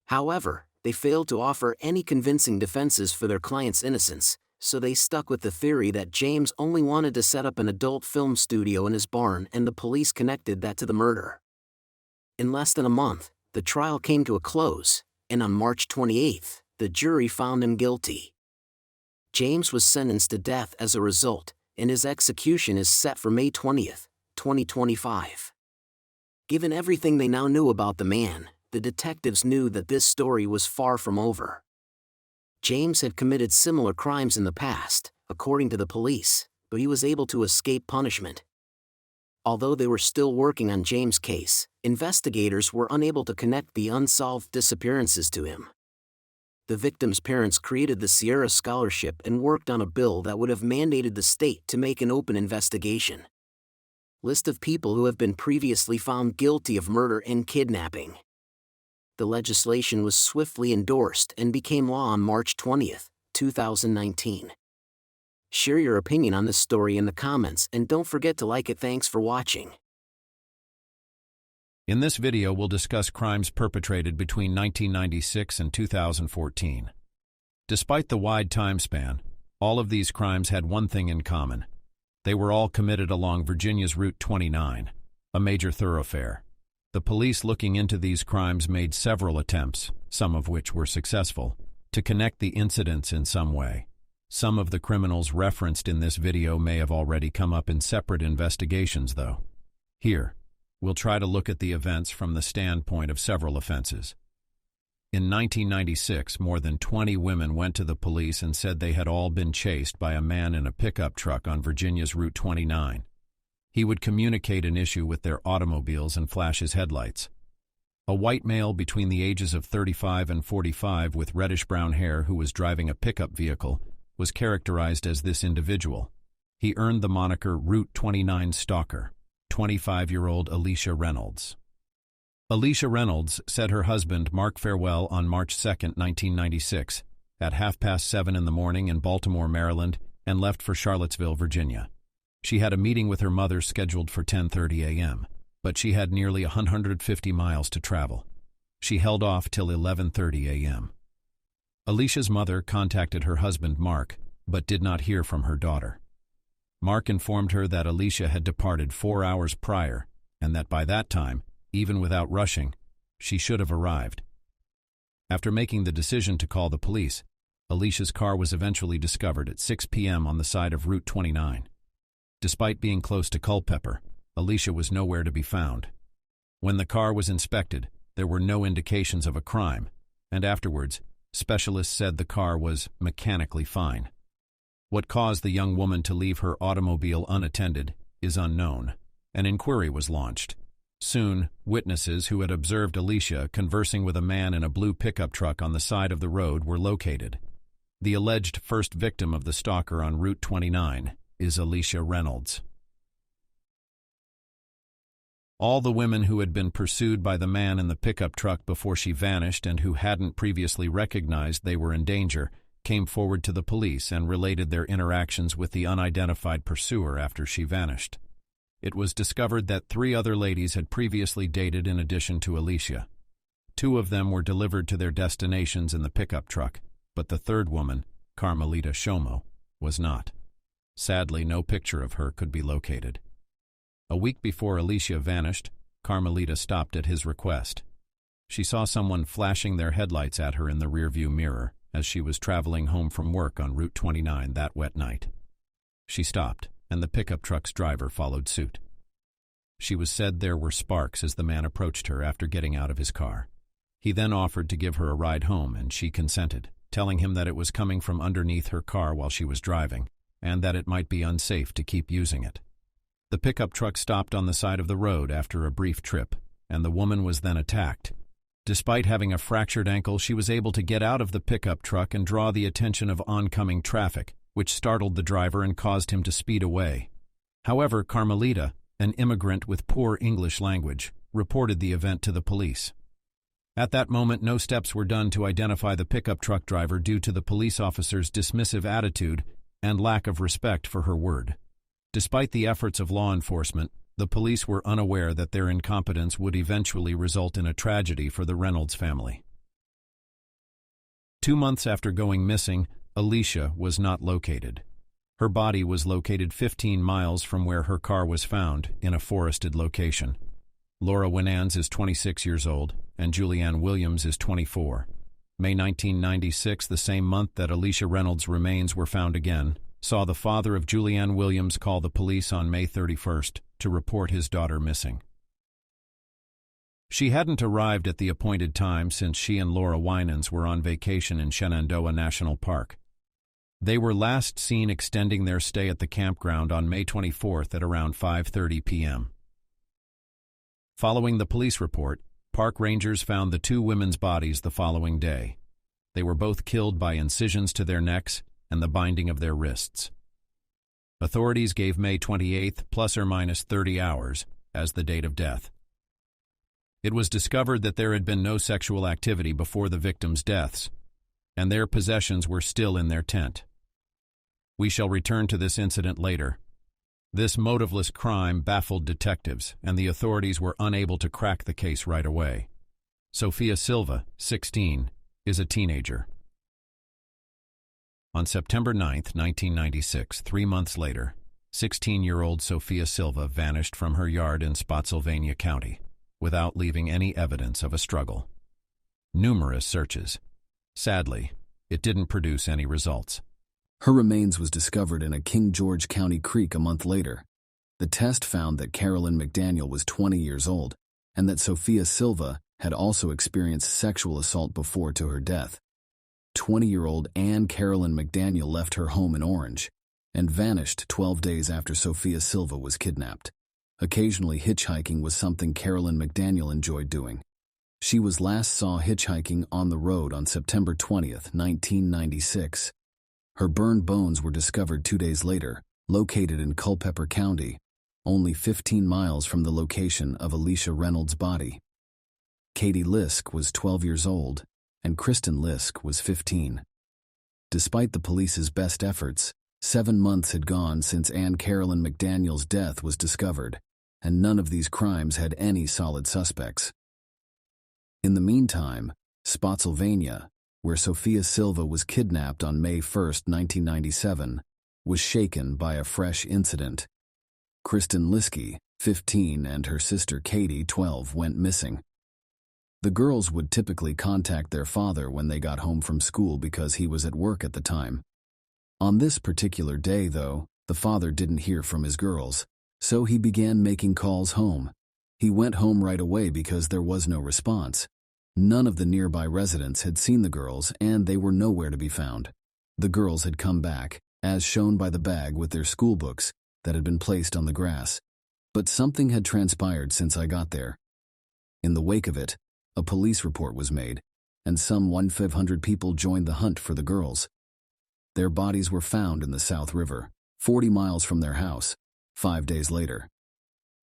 However, they failed to offer any convincing defenses for their client's innocence, so they stuck with the theory that James only wanted to set up an adult film studio in his barn and the police connected that to the murder. In less than a month, the trial came to a close, and on March 28, the jury found him guilty. James was sentenced to death as a result, and his execution is set for May 20, 2025. Given everything they now knew about the man, the detectives knew that this story was far from over. James had committed similar crimes in the past, according to the police, but he was able to escape punishment. Although they were still working on James' case, investigators were unable to connect the unsolved disappearances to him. The victim's parents created the Sierra Scholarship and worked on a bill that would have mandated the state to make an open investigation. List of people who have been previously found guilty of murder and kidnapping. The legislation was swiftly endorsed and became law on March 20, 2019. Share your opinion on this story in the comments and don't forget to like it. Thanks for watching. In this video, we'll discuss crimes perpetrated between 1996 and 2014. Despite the wide time span, all of these crimes had one thing in common. They were all committed along Virginia's Route 29, a major thoroughfare. The police looking into these crimes made several attempts, some of which were successful, to connect the incidents in some way. Some of the criminals referenced in this video may have already come up in separate investigations, though. Here, we'll try to look at the events from the standpoint of several offenses. In 1996, more than 20 women went to the police and said they had all been chased by a man in a pickup truck on Virginia's Route 29. He would communicate an issue with their automobiles and flash his headlights. A white male between the ages of 35 and 45 with reddish-brown hair who was driving a pickup vehicle was characterized as this individual. He earned the moniker Route 29 Stalker. 25-year-old Alicia Reynolds. Alicia Reynolds said her husband Mark farewell on March 2, 1996, at 7:30 in the morning in Baltimore, Maryland, and left for Charlottesville, Virginia. She had a meeting with her mother scheduled for 10:30 a.m., but she had nearly 150 miles to travel. She held off till 11:30 a.m. Alicia's mother contacted her husband Mark, but did not hear from her daughter. Mark informed her that Alicia had departed 4 hours prior, and that by that time, even without rushing, she should have arrived. After making the decision to call the police, Alicia's car was eventually discovered at 6 p.m. on the side of Route 29. Despite being close to Culpeper, Alicia was nowhere to be found. When the car was inspected, there were no indications of a crime, and afterwards, specialists said the car was mechanically fine. What caused the young woman to leave her automobile unattended is unknown. An inquiry was launched. Soon, witnesses who had observed Alicia conversing with a man in a blue pickup truck on the side of the road were located. The alleged first victim of the stalker on Route 29 is Alicia Reynolds. All the women who had been pursued by the man in the pickup truck before she vanished and who hadn't previously recognized they were in danger came forward to the police and related their interactions with the unidentified pursuer after she vanished. It was discovered that 3 other ladies had previously dated in addition to Alicia. 2 of them were delivered to their destinations in the pickup truck, but the third woman, Carmelita Shomo, was not. Sadly, no picture of her could be located. A week before Alicia vanished, Carmelita stopped at his request. She saw someone flashing their headlights at her in the rearview mirror as she was traveling home from work on Route 29 that wet night. She stopped, and the pickup truck's driver followed suit. She was said there were sparks as the man approached her after getting out of his car. He then offered to give her a ride home, and she consented, telling him that it was coming from underneath her car while she was driving, and that it might be unsafe to keep using it. The pickup truck stopped on the side of the road after a brief trip, and the woman was then attacked. Despite having a fractured ankle, she was able to get out of the pickup truck and draw the attention of oncoming traffic, which startled the driver and caused him to speed away. However, Carmelita, an immigrant with poor English language, reported the event to the police. At that moment, no steps were done to identify the pickup truck driver due to the police officer's dismissive attitude and lack of respect for her word. Despite the efforts of law enforcement, the police were unaware that their incompetence would eventually result in a tragedy for the Reynolds family. 2 months after going missing, Alicia was not located. Her body was located 15 miles from where her car was found, in a forested location. Laura Winans is 26 years old, and Julianne Williams is 24. May 1996, the same month that Alicia Reynolds' remains were found again, saw the father of Julianne Williams call the police on May 31st to report his daughter missing. She hadn't arrived at the appointed time since she and Laura Winans were on vacation in Shenandoah National Park. They were last seen extending their stay at the campground on May 24th at around 5:30 p.m. Following the police report, park rangers found the 2 women's bodies the following day. They were both killed by incisions to their necks and the binding of their wrists. Authorities gave May 28th plus or minus 30 hours as the date of death. It was discovered that there had been no sexual activity before the victims' deaths, and their possessions were still in their tent. We shall return to this incident later. This motiveless crime baffled detectives, and the authorities were unable to crack the case right away. Sophia Silva, 16, is a teenager. On September 9, 1996, 3 months later, 16-year-old Sophia Silva vanished from her yard in Spotsylvania County, without leaving any evidence of a struggle. Numerous searches. Sadly, it didn't produce any results. Her remains was discovered in a King George County creek a month later. The test found that Carolyn McDaniel was 20 years old, and that Sophia Silva had also experienced sexual assault before to her death. 20-year-old Anne Carolyn McDaniel left her home in Orange and vanished 12 days after Sophia Silva was kidnapped. Occasionally, hitchhiking was something Carolyn McDaniel enjoyed doing. She was last saw hitchhiking on the road on September 20th, 1996. Her burned bones were discovered 2 days later, located in Culpeper County. only 15 miles from the location of Alicia Reynolds' body. Katie Lisk was 12 years old, and Kristen Lisk was 15. Despite the police's best efforts, 7 months had gone since Anne Carolyn McDaniel's death was discovered, and none of these crimes had any solid suspects. In the meantime, Spotsylvania, where Sophia Silva was kidnapped on May 1, 1997, was shaken by a fresh incident. Kristen Liske, 15, and her sister Katie, 12, went missing. The girls would typically contact their father when they got home from school because he was at work at the time. On this particular day, though, the father didn't hear from his girls, so he began making calls home. He went home right away because there was no response. None of the nearby residents had seen the girls, and they were nowhere to be found. The girls had come back, as shown by the bag with their school books that had been placed on the grass. But something had transpired since I got there. In the wake of it, a police report was made, and some 1,500 people joined the hunt for the girls. Their bodies were found in the South River, 40 miles from their house, 5 days later.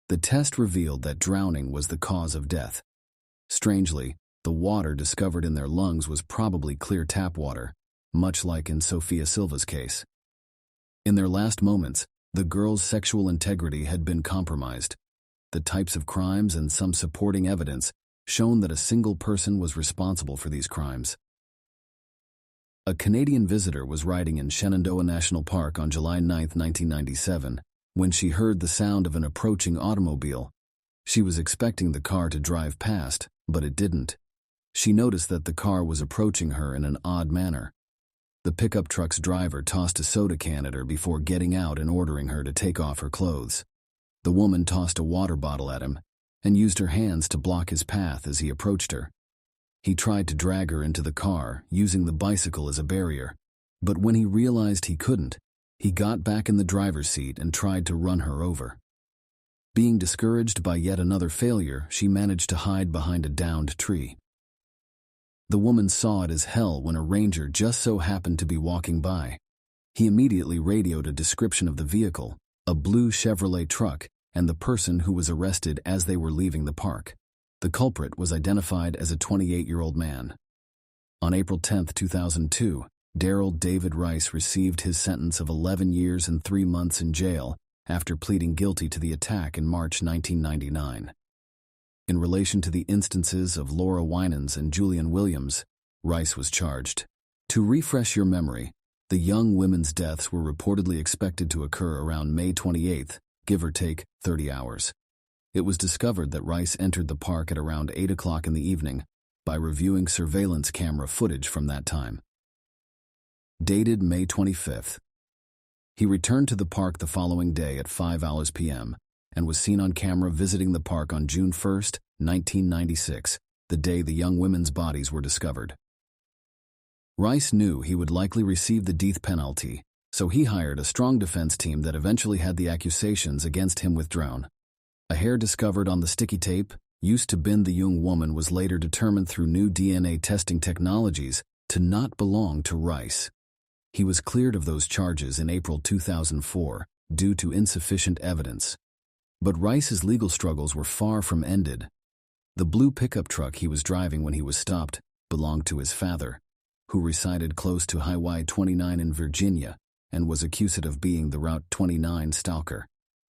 The test revealed that drowning was the cause of death. Strangely, the water discovered in their lungs was probably clear tap water, much like in Sophia Silva's case. In their last moments, the girls' sexual integrity had been compromised. The types of crimes and some supporting evidence shown that a single person was responsible for these crimes. A Canadian visitor was riding in Shenandoah National Park on July 9, 1997, when she heard the sound of an approaching automobile. She was expecting the car to drive past, but it didn't. She noticed that the car was approaching her in an odd manner. The pickup truck's driver tossed a soda can at her before getting out and ordering her to take off her clothes. The woman tossed a water bottle at him and used her hands to block his path as he approached her. He tried to drag her into the car, using the bicycle as a barrier, but when he realized he couldn't, he got back in the driver's seat and tried to run her over. Being discouraged by yet another failure, she managed to hide behind a downed tree. The woman saw it as hell when a ranger just so happened to be walking by. He immediately radioed a description of the vehicle, a blue Chevrolet truck, and the person who was arrested as they were leaving the park. The culprit was identified as a 28-year-old man. On April 10, 2002, Daryl David Rice received his sentence of 11 years and 3 months in jail after pleading guilty to the attack in March 1999. In relation to the instances of Laura Winans and Julian Williams, Rice was charged. To refresh your memory, the young women's deaths were reportedly expected to occur around May 28, give or take 30 hours. It was discovered that Rice entered the park at around 8 o'clock in the evening by reviewing surveillance camera footage from that time. Dated May 25th. He returned to the park the following day at 5 p.m. and was seen on camera visiting the park on June 1, 1996, the day the young women's bodies were discovered. Rice knew he would likely receive the death penalty, so he hired a strong defense team that eventually had the accusations against him withdrawn. A hair discovered on the sticky tape used to bind the young woman was later determined through new DNA testing technologies to not belong to Rice. He was cleared of those charges in April 2004 due to insufficient evidence. But Rice's legal struggles were far from ended. The blue pickup truck he was driving when he was stopped belonged to his father, who resided close to Highway 29 in Virginia and was accused of being the Route 29 stalker.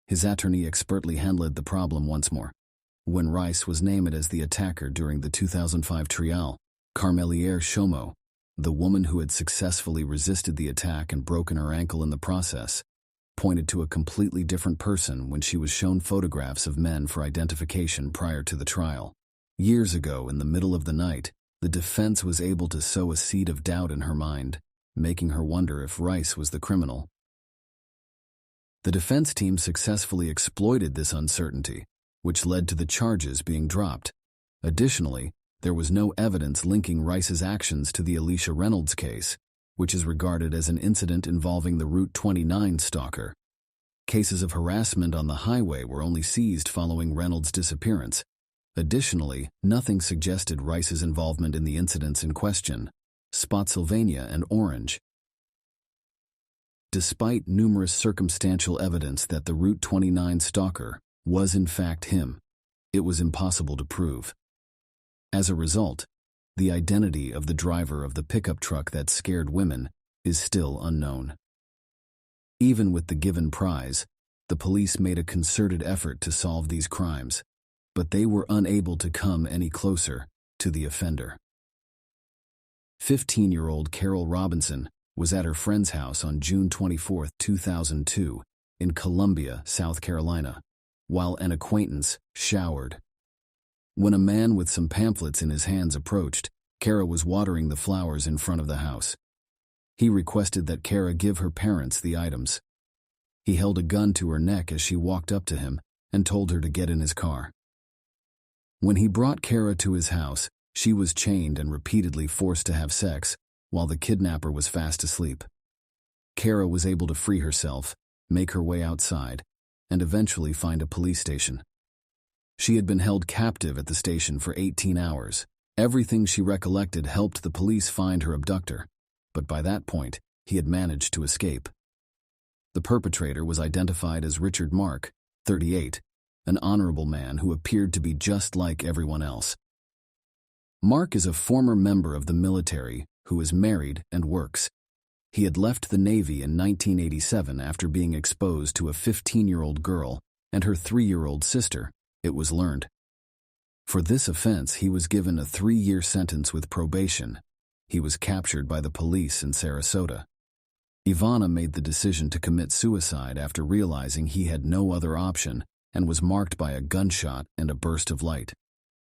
His attorney expertly handled the problem once more. When Rice was named as the attacker during the 2005 trial, Carmeliere Shomo, the woman who had successfully resisted the attack and broken her ankle in the process, pointed to a completely different person when she was shown photographs of men for identification prior to the trial. Years ago, in the middle of the night, the defense was able to sow a seed of doubt in her mind, making her wonder if Rice was the criminal. The defense team successfully exploited this uncertainty, which led to the charges being dropped. Additionally, there was no evidence linking Rice's actions to the Alicia Reynolds case, which is regarded as an incident involving the Route 29 stalker. Cases of harassment on the highway were only seized following Reynolds' disappearance. Additionally, nothing suggested Rice's involvement in the incidents in question, Spotsylvania and Orange. Despite numerous circumstantial evidence that the Route 29 stalker was in fact him, it was impossible to prove. As a result, the identity of the driver of the pickup truck that scared women is still unknown. Even with the given prize, the police made a concerted effort to solve these crimes, but they were unable to come any closer to the offender. 15-year-old Carol Robinson was at her friend's house on June 24, 2002, in Columbia, South Carolina, while an acquaintance showered. When a man with some pamphlets in his hands approached, Kara was watering the flowers in front of the house. He requested that Kara give her parents the items. He held a gun to her neck as she walked up to him and told her to get in his car. When he brought Kara to his house, she was chained and repeatedly forced to have sex while the kidnapper was fast asleep. Kara was able to free herself, make her way outside, and eventually find a police station. She had been held captive at the station for 18 hours. Everything she recollected helped the police find her abductor, but by that point, he had managed to escape. The perpetrator was identified as Richard Mark, 38, an honorable man who appeared to be just like everyone else. Mark is a former member of the military who is married and works. He had left the Navy in 1987 after being exposed to a 15-year-old girl and her 3-year-old sister, it was learned. For this offense, he was given a 3-year sentence with probation. He was captured by the police in Sarasota. Ivana made the decision to commit suicide after realizing he had no other option and was marked by a gunshot and a burst of light.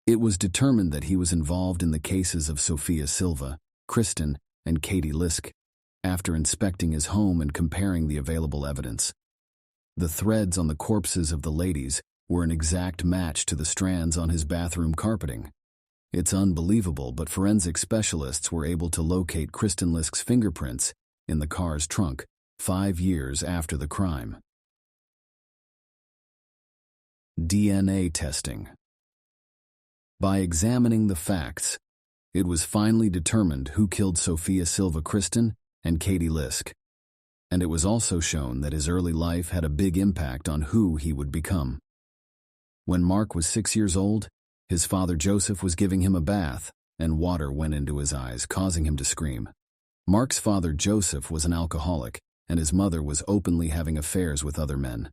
It was determined that he was involved in the cases of Sophia Silva, Kristen, and Katie Lisk, after inspecting his home and comparing the available evidence. The threads on the corpses of the ladies were an exact match to the strands on his bathroom carpeting. It's unbelievable, but forensic specialists were able to locate Kristen Lisk's fingerprints in the car's trunk 5 years after the crime. DNA testing. By examining the facts, it was finally determined who killed Sophia Silva Kristen and Katie Lisk, and it was also shown that his early life had a big impact on who he would become. When Mark was 6 years old, his father Joseph was giving him a bath, and water went into his eyes, causing him to scream. Mark's father Joseph was an alcoholic, and his mother was openly having affairs with other men.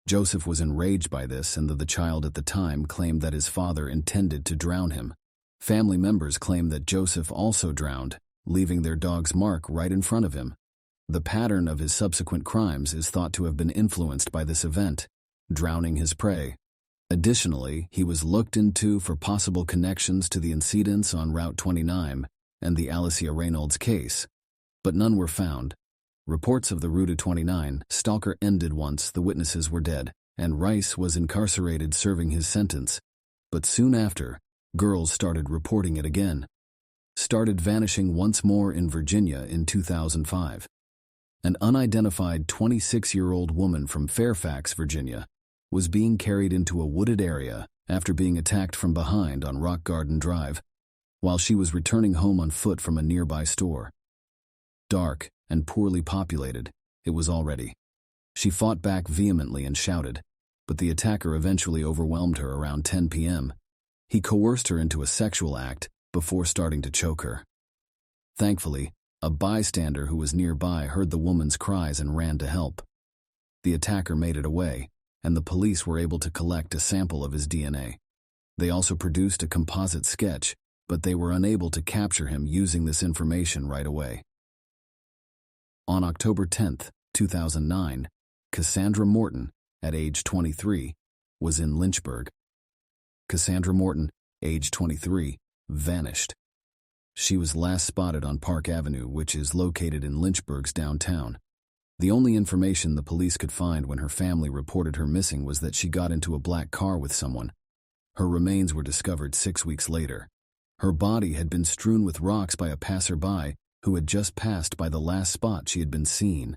Joseph was enraged by this, and the child at the time claimed that his father intended to drown him. Family members claimed that Joseph also drowned, leaving their dog's Mark right in front of him. The pattern of his subsequent crimes is thought to have been influenced by this event, drowning his prey. Additionally, he was looked into for possible connections to the incidents on Route 29 and the Alicia Reynolds case, but none were found. Reports of the Route 29 stalker ended once the witnesses were dead, and Rice was incarcerated serving his sentence. But soon after, girls started reporting it again. Started vanishing once more in Virginia in 2005. An unidentified 26-year-old woman from Fairfax, Virginia, was being carried into a wooded area after being attacked from behind on Rock Garden Drive, while she was returning home on foot from a nearby store. Dark and poorly populated, it was already. She fought back vehemently and shouted, but the attacker eventually overwhelmed her around 10 p.m. He coerced her into a sexual act before starting to choke her. Thankfully, a bystander who was nearby heard the woman's cries and ran to help. The attacker made it away, and the police were able to collect a sample of his DNA. They also produced a composite sketch, but they were unable to capture him using this information right away. On October 10, 2009, Cassandra Morton, at age 23, was in Lynchburg. Cassandra Morton, age 23, vanished. She was last spotted on Park Avenue, which is located in Lynchburg's downtown. The only information the police could find when her family reported her missing was that she got into a black car with someone. Her remains were discovered 6 weeks later. Her body had been strewn with rocks by a passerby who had just passed by the last spot she had been seen.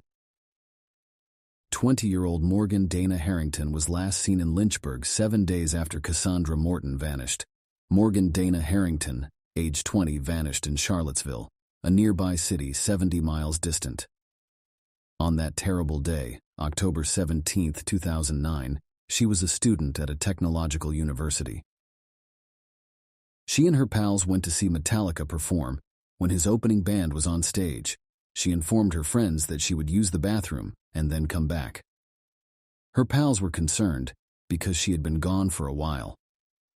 20-year-old Morgan Dana Harrington was last seen in Lynchburg 7 days after Cassandra Morton vanished. Morgan Dana Harrington, age 20, vanished in Charlottesville, a nearby city 70 miles distant. On that terrible day, October 17, 2009, she was a student at a technological university. She and her pals went to see Metallica perform. When his opening band was on stage, she informed her friends that she would use the bathroom and then come back. Her pals were concerned because she had been gone for a while.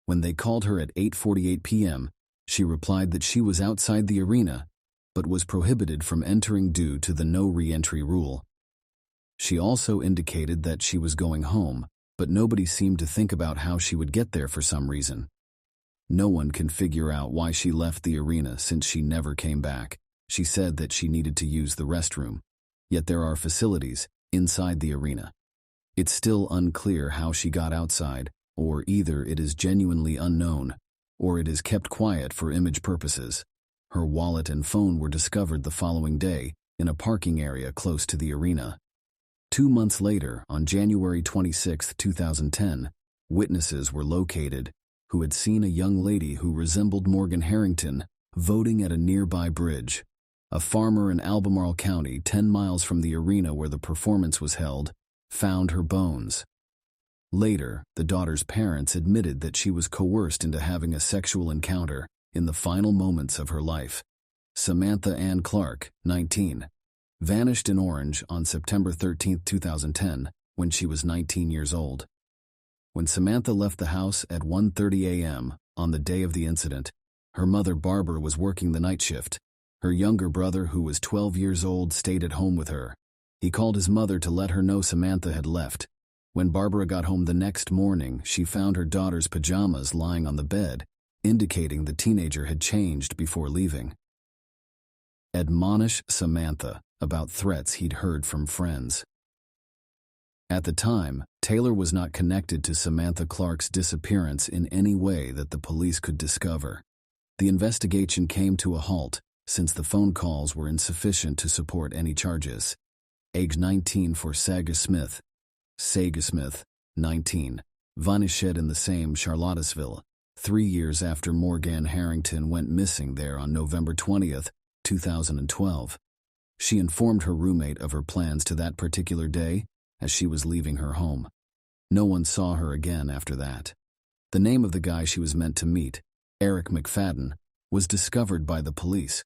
When they called her at 8:48 p.m., she replied that she was outside the arena but was prohibited from entering due to the no re-entry rule. She also indicated that she was going home, but nobody seemed to think about how she would get there for some reason. No one can figure out why she left the arena since she never came back. She said that she needed to use the restroom, yet there are facilities inside the arena. It's still unclear how she got outside, or either it is genuinely unknown, or it is kept quiet for image purposes. Her wallet and phone were discovered the following day in a parking area close to the arena. 2 months later, on January 26, 2010, witnesses were located who had seen a young lady who resembled Morgan Harrington voting at a nearby bridge. A farmer in Albemarle County, 10 miles from the arena where the performance was held, found her bones. Later, the daughter's parents admitted that she was coerced into having a sexual encounter in the final moments of her life. Samantha Ann Clark, 19, vanished in Orange on September 13, 2010, when she was 19 years old. When Samantha left the house at 1:30 a.m. on the day of the incident, her mother Barbara was working the night shift. Her younger brother, who was 12 years old, stayed at home with her. He called his mother to let her know Samantha had left. When Barbara got home the next morning, she found her daughter's pajamas lying on the bed, indicating the teenager had changed before leaving. Admonish Samantha about threats he'd heard from friends. At the time, Taylor was not connected to Samantha Clark's disappearance in any way that the police could discover. The investigation came to a halt since the phone calls were insufficient to support any charges. Age 19 for Saga Smith. Saga Smith, 19, vanished in the same Charlottesville, 3 years after Morgan Harrington went missing there on November 20, 2012. She informed her roommate of her plans to that particular day as she was leaving her home. No one saw her again after that. The name of the guy she was meant to meet, Eric McFadden, was discovered by the police.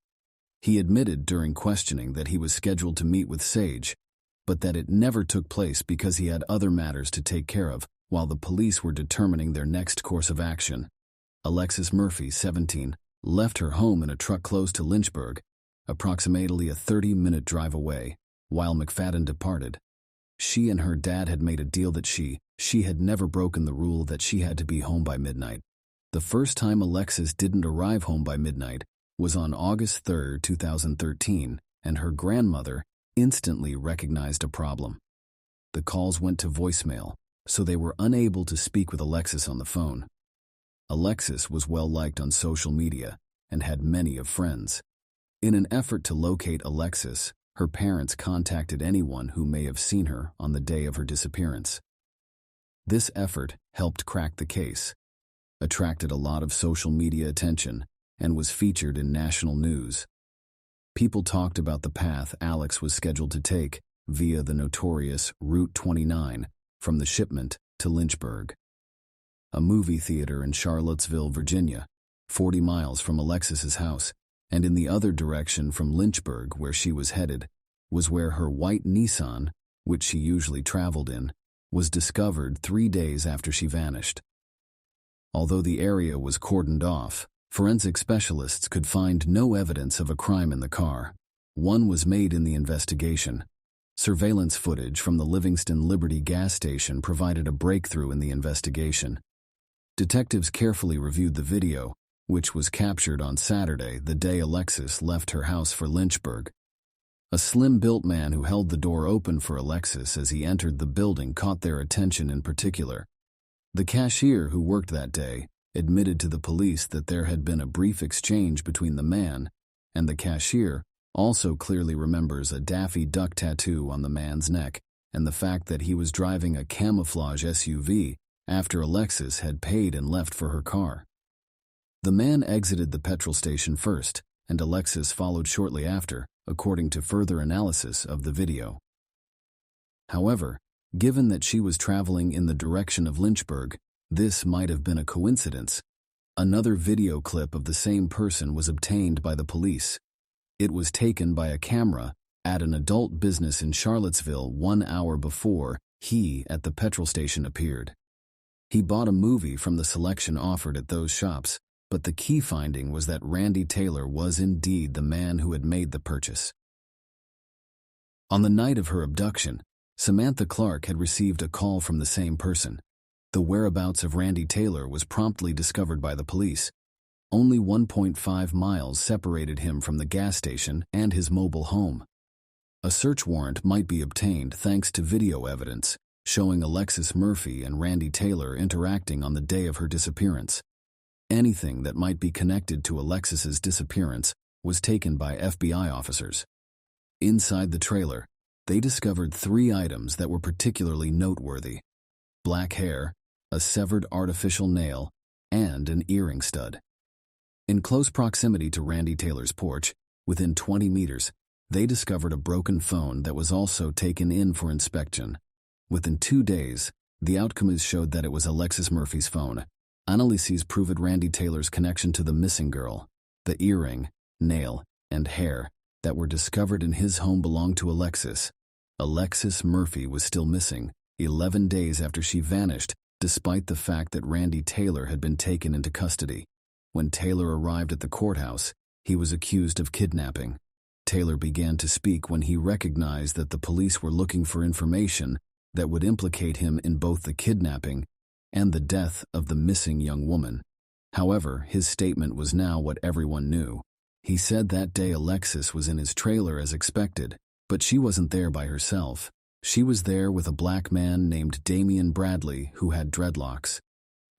He admitted during questioning that he was scheduled to meet with Sage, but that it never took place because he had other matters to take care of while the police were determining their next course of action. Alexis Murphy, 17, left her home in a truck close to Lynchburg, approximately a 30-minute drive away, while McFadden departed. She and her dad had made a deal that she had never broken the rule that she had to be home by midnight. The first time Alexis didn't arrive home by midnight was on August 3, 2013, and her grandmother instantly recognized a problem. The calls went to voicemail, so they were unable to speak with Alexis on the phone. Alexis was well-liked on social media and had many of friends. In an effort to locate Alexis, her parents contacted anyone who may have seen her on the day of her disappearance. This effort helped crack the case, attracted a lot of social media attention, and was featured in national news. People talked about the path Alex was scheduled to take via the notorious Route 29 from the shipment to Lynchburg. A movie theater in Charlottesville, Virginia, 40 miles from Alexis's house, and in the other direction from Lynchburg where she was headed, was where her white Nissan, which she usually traveled in, was discovered 3 days after she vanished. Although the area was cordoned off, forensic specialists could find no evidence of a crime in the car. One was made in the investigation. Surveillance footage from the Livingston Liberty gas station provided a breakthrough in the investigation. Detectives carefully reviewed the video, which was captured on Saturday, the day Alexis left her house for Lynchburg. A slim-built man who held the door open for Alexis as he entered the building caught their attention in particular. The cashier who worked that day admitted to the police that there had been a brief exchange between the man, and the cashier also clearly remembers a Daffy Duck tattoo on the man's neck and the fact that he was driving a camouflage SUV after Alexis had paid and left for her car. The man exited the petrol station first, and Alexis followed shortly after, according to further analysis of the video. However, given that she was traveling in the direction of Lynchburg, this might have been a coincidence. Another video clip of the same person was obtained by the police. It was taken by a camera at an adult business in Charlottesville 1 hour before he at the petrol station appeared. He bought a movie from the selection offered at those shops, but the key finding was that Randy Taylor was indeed the man who had made the purchase. On the night of her abduction, Samantha Clark had received a call from the same person. The whereabouts of Randy Taylor was promptly discovered by the police. Only 1.5 miles separated him from the gas station and his mobile home. A search warrant might be obtained thanks to video evidence showing Alexis Murphy and Randy Taylor interacting on the day of her disappearance. Anything that might be connected to Alexis's disappearance was taken by FBI officers. Inside the trailer, they discovered 3 items that were particularly noteworthy: black hair, a severed artificial nail, and an earring stud. In close proximity to Randy Taylor's porch, within 20 meters, they discovered a broken phone that was also taken in for inspection. Within 2 days, the outcomes showed that it was Alexis Murphy's phone. Analyses proved Randy Taylor's connection to the missing girl. The earring, nail, and hair that were discovered in his home belonged to Alexis. Alexis Murphy was still missing 11 days after she vanished, despite the fact that Randy Taylor had been taken into custody. When Taylor arrived at the courthouse, he was accused of kidnapping. Taylor began to speak when he recognized that the police were looking for information that would implicate him in both the kidnapping and the death of the missing young woman. However, his statement was now what everyone knew. He said that day Alexis was in his trailer as expected, but she wasn't there by herself. She was there with a black man named Damian Bradley who had dreadlocks.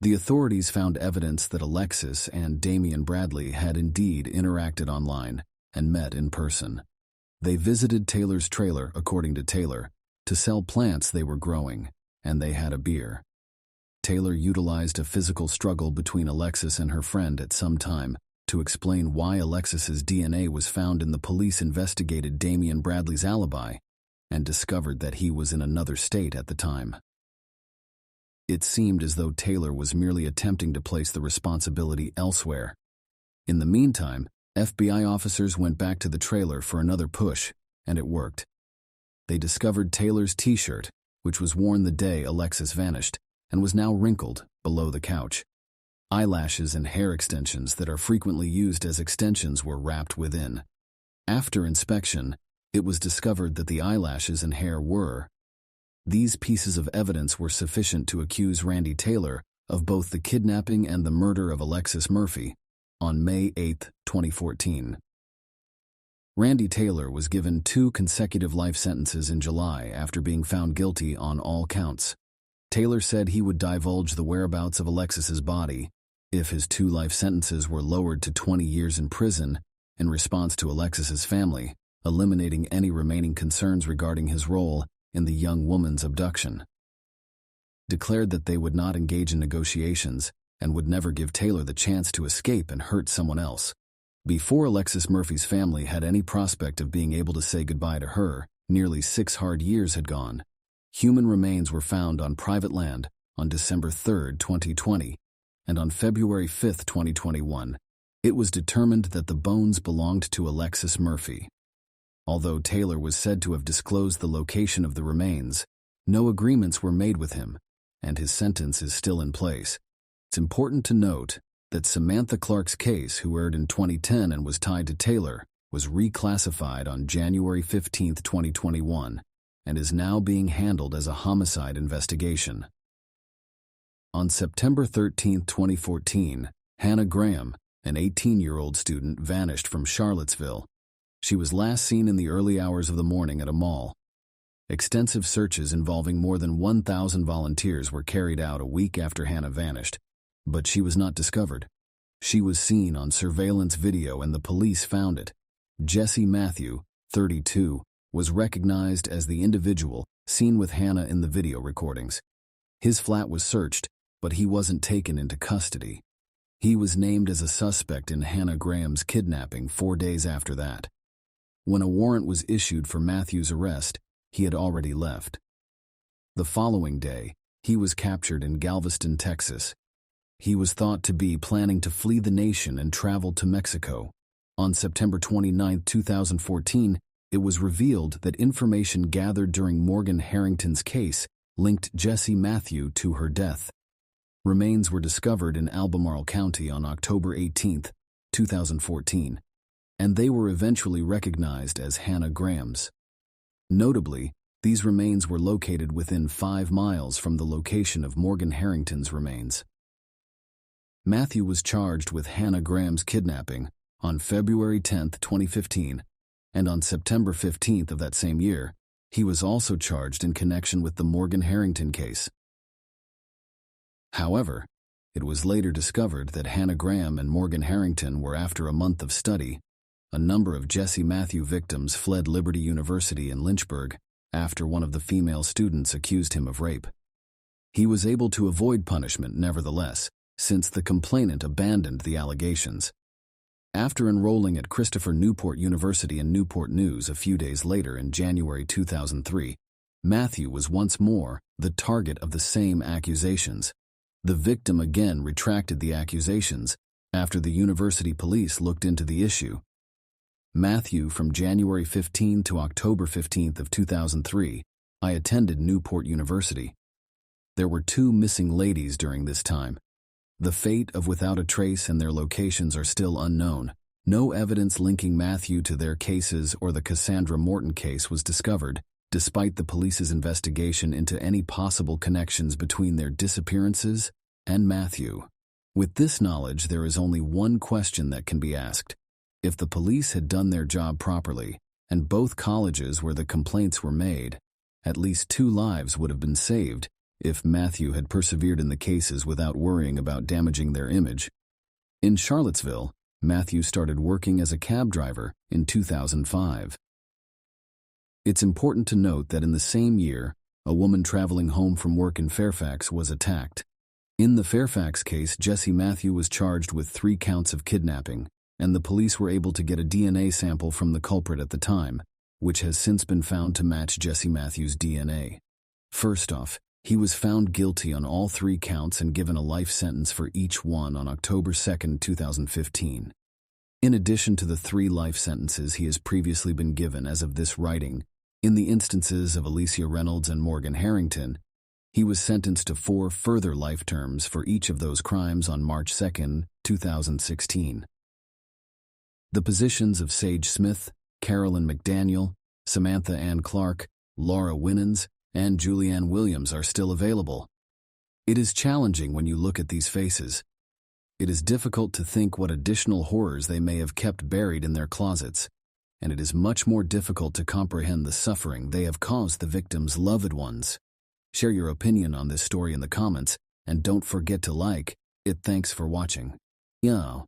The authorities found evidence that Alexis and Damian Bradley had indeed interacted online and met in person. They visited Taylor's trailer, according to Taylor, to sell plants they were growing, and they had a beer. Taylor utilized a physical struggle between Alexis and her friend at some time to explain why Alexis's DNA was found in the police investigated Damian Bradley's alibi and discovered that he was in another state at the time. It seemed as though Taylor was merely attempting to place the responsibility elsewhere. In the meantime, FBI officers went back to the trailer for another push, and it worked. They discovered Taylor's t-shirt, which was worn the day Alexis vanished, and was now wrinkled below the couch. Eyelashes and hair extensions that are frequently used as extensions were wrapped within. After inspection, it was discovered that the eyelashes and hair were. These pieces of evidence were sufficient to accuse Randy Taylor of both the kidnapping and the murder of Alexis Murphy on May 8, 2014. Randy Taylor was given 2 consecutive life sentences in July after being found guilty on all counts. Taylor said he would divulge the whereabouts of Alexis's body if his 2 life sentences were lowered to 20 years in prison in response to Alexis's family, eliminating any remaining concerns regarding his role in the young woman's abduction. Declared that they would not engage in negotiations and would never give Taylor the chance to escape and hurt someone else. Before Alexis Murphy's family had any prospect of being able to say goodbye to her, nearly 6 hard years had gone. Human remains were found on private land on December 3, 2020, and on February 5, 2021, it was determined that the bones belonged to Alexis Murphy. Although Taylor was said to have disclosed the location of the remains, no agreements were made with him, and his sentence is still in place. It's important to note that Samantha Clark's case, who aired in 2010 and was tied to Taylor, was reclassified on January 15, 2021, and is now being handled as a homicide investigation. On September 13, 2014, Hannah Graham, an 18-year-old student, vanished from Charlottesville. She was last seen in the early hours of the morning at a mall. Extensive searches involving more than 1,000 volunteers were carried out a week after Hannah vanished, but she was not discovered. She was seen on surveillance video and the police found it. Jesse Matthew, 32, was recognized as the individual seen with Hannah in the video recordings. His flat was searched, but he wasn't taken into custody. He was named as a suspect in Hannah Graham's kidnapping 4 days after that. When a warrant was issued for Matthew's arrest, he had already left. The following day, he was captured in Galveston, Texas. He was thought to be planning to flee the nation and travel to Mexico. On September 29, 2014, it was revealed that information gathered during Morgan Harrington's case linked Jesse Matthew to her death. Remains were discovered in Albemarle County on October 18, 2014, and they were eventually recognized as Hannah Graham's. Notably, these remains were located within 5 miles from the location of Morgan Harrington's remains. Matthew was charged with Hannah Graham's kidnapping on February 10, 2015, and on September 15 of that same year, he was also charged in connection with the Morgan Harrington case. However, it was later discovered that Hannah Graham and Morgan Harrington were after a month of study. A number of Jesse Matthew victims fled Liberty University in Lynchburg after one of the female students accused him of rape. He was able to avoid punishment nevertheless, since the complainant abandoned the allegations. After enrolling at Christopher Newport University in Newport News a few days later in January 2003, Matthew was once more the target of the same accusations. The victim again retracted the accusations after the university police looked into the issue. Matthew, from January 15 to October 15 of 2003, I attended Newport University. There were 2 missing ladies during this time. The fate of Without a Trace and their locations are still unknown. No evidence linking Matthew to their cases or the Cassandra Morton case was discovered, despite the police's investigation into any possible connections between their disappearances and Matthew. With this knowledge, there is only one question that can be asked. If the police had done their job properly, and both colleges where the complaints were made, at least 2 lives would have been saved if Matthew had persevered in the cases without worrying about damaging their image. In Charlottesville, Matthew started working as a cab driver in 2005. It's important to note that in the same year, a woman traveling home from work in Fairfax was attacked. In the Fairfax case, Jesse Matthew was charged with 3 counts of kidnapping, and the police were able to get a DNA sample from the culprit at the time, which has since been found to match Jesse Matthew's DNA. First off, he was found guilty on all 3 counts and given a life sentence for each one on October 2, 2015. In addition to the 3 life sentences he has previously been given as of this writing, in the instances of Alicia Reynolds and Morgan Harrington, he was sentenced to 4 further life terms for each of those crimes on March 2, 2016. The positions of Sage Smith, Carolyn McDaniel, Samantha Ann Clark, Laura Winans, and Julianne Williams are still available. It is challenging when you look at these faces. It is difficult to think what additional horrors they may have kept buried in their closets, and it is much more difficult to comprehend the suffering they have caused the victims' loved ones. Share your opinion on this story in the comments, and don't forget to like it. Thanks for watching. Yo.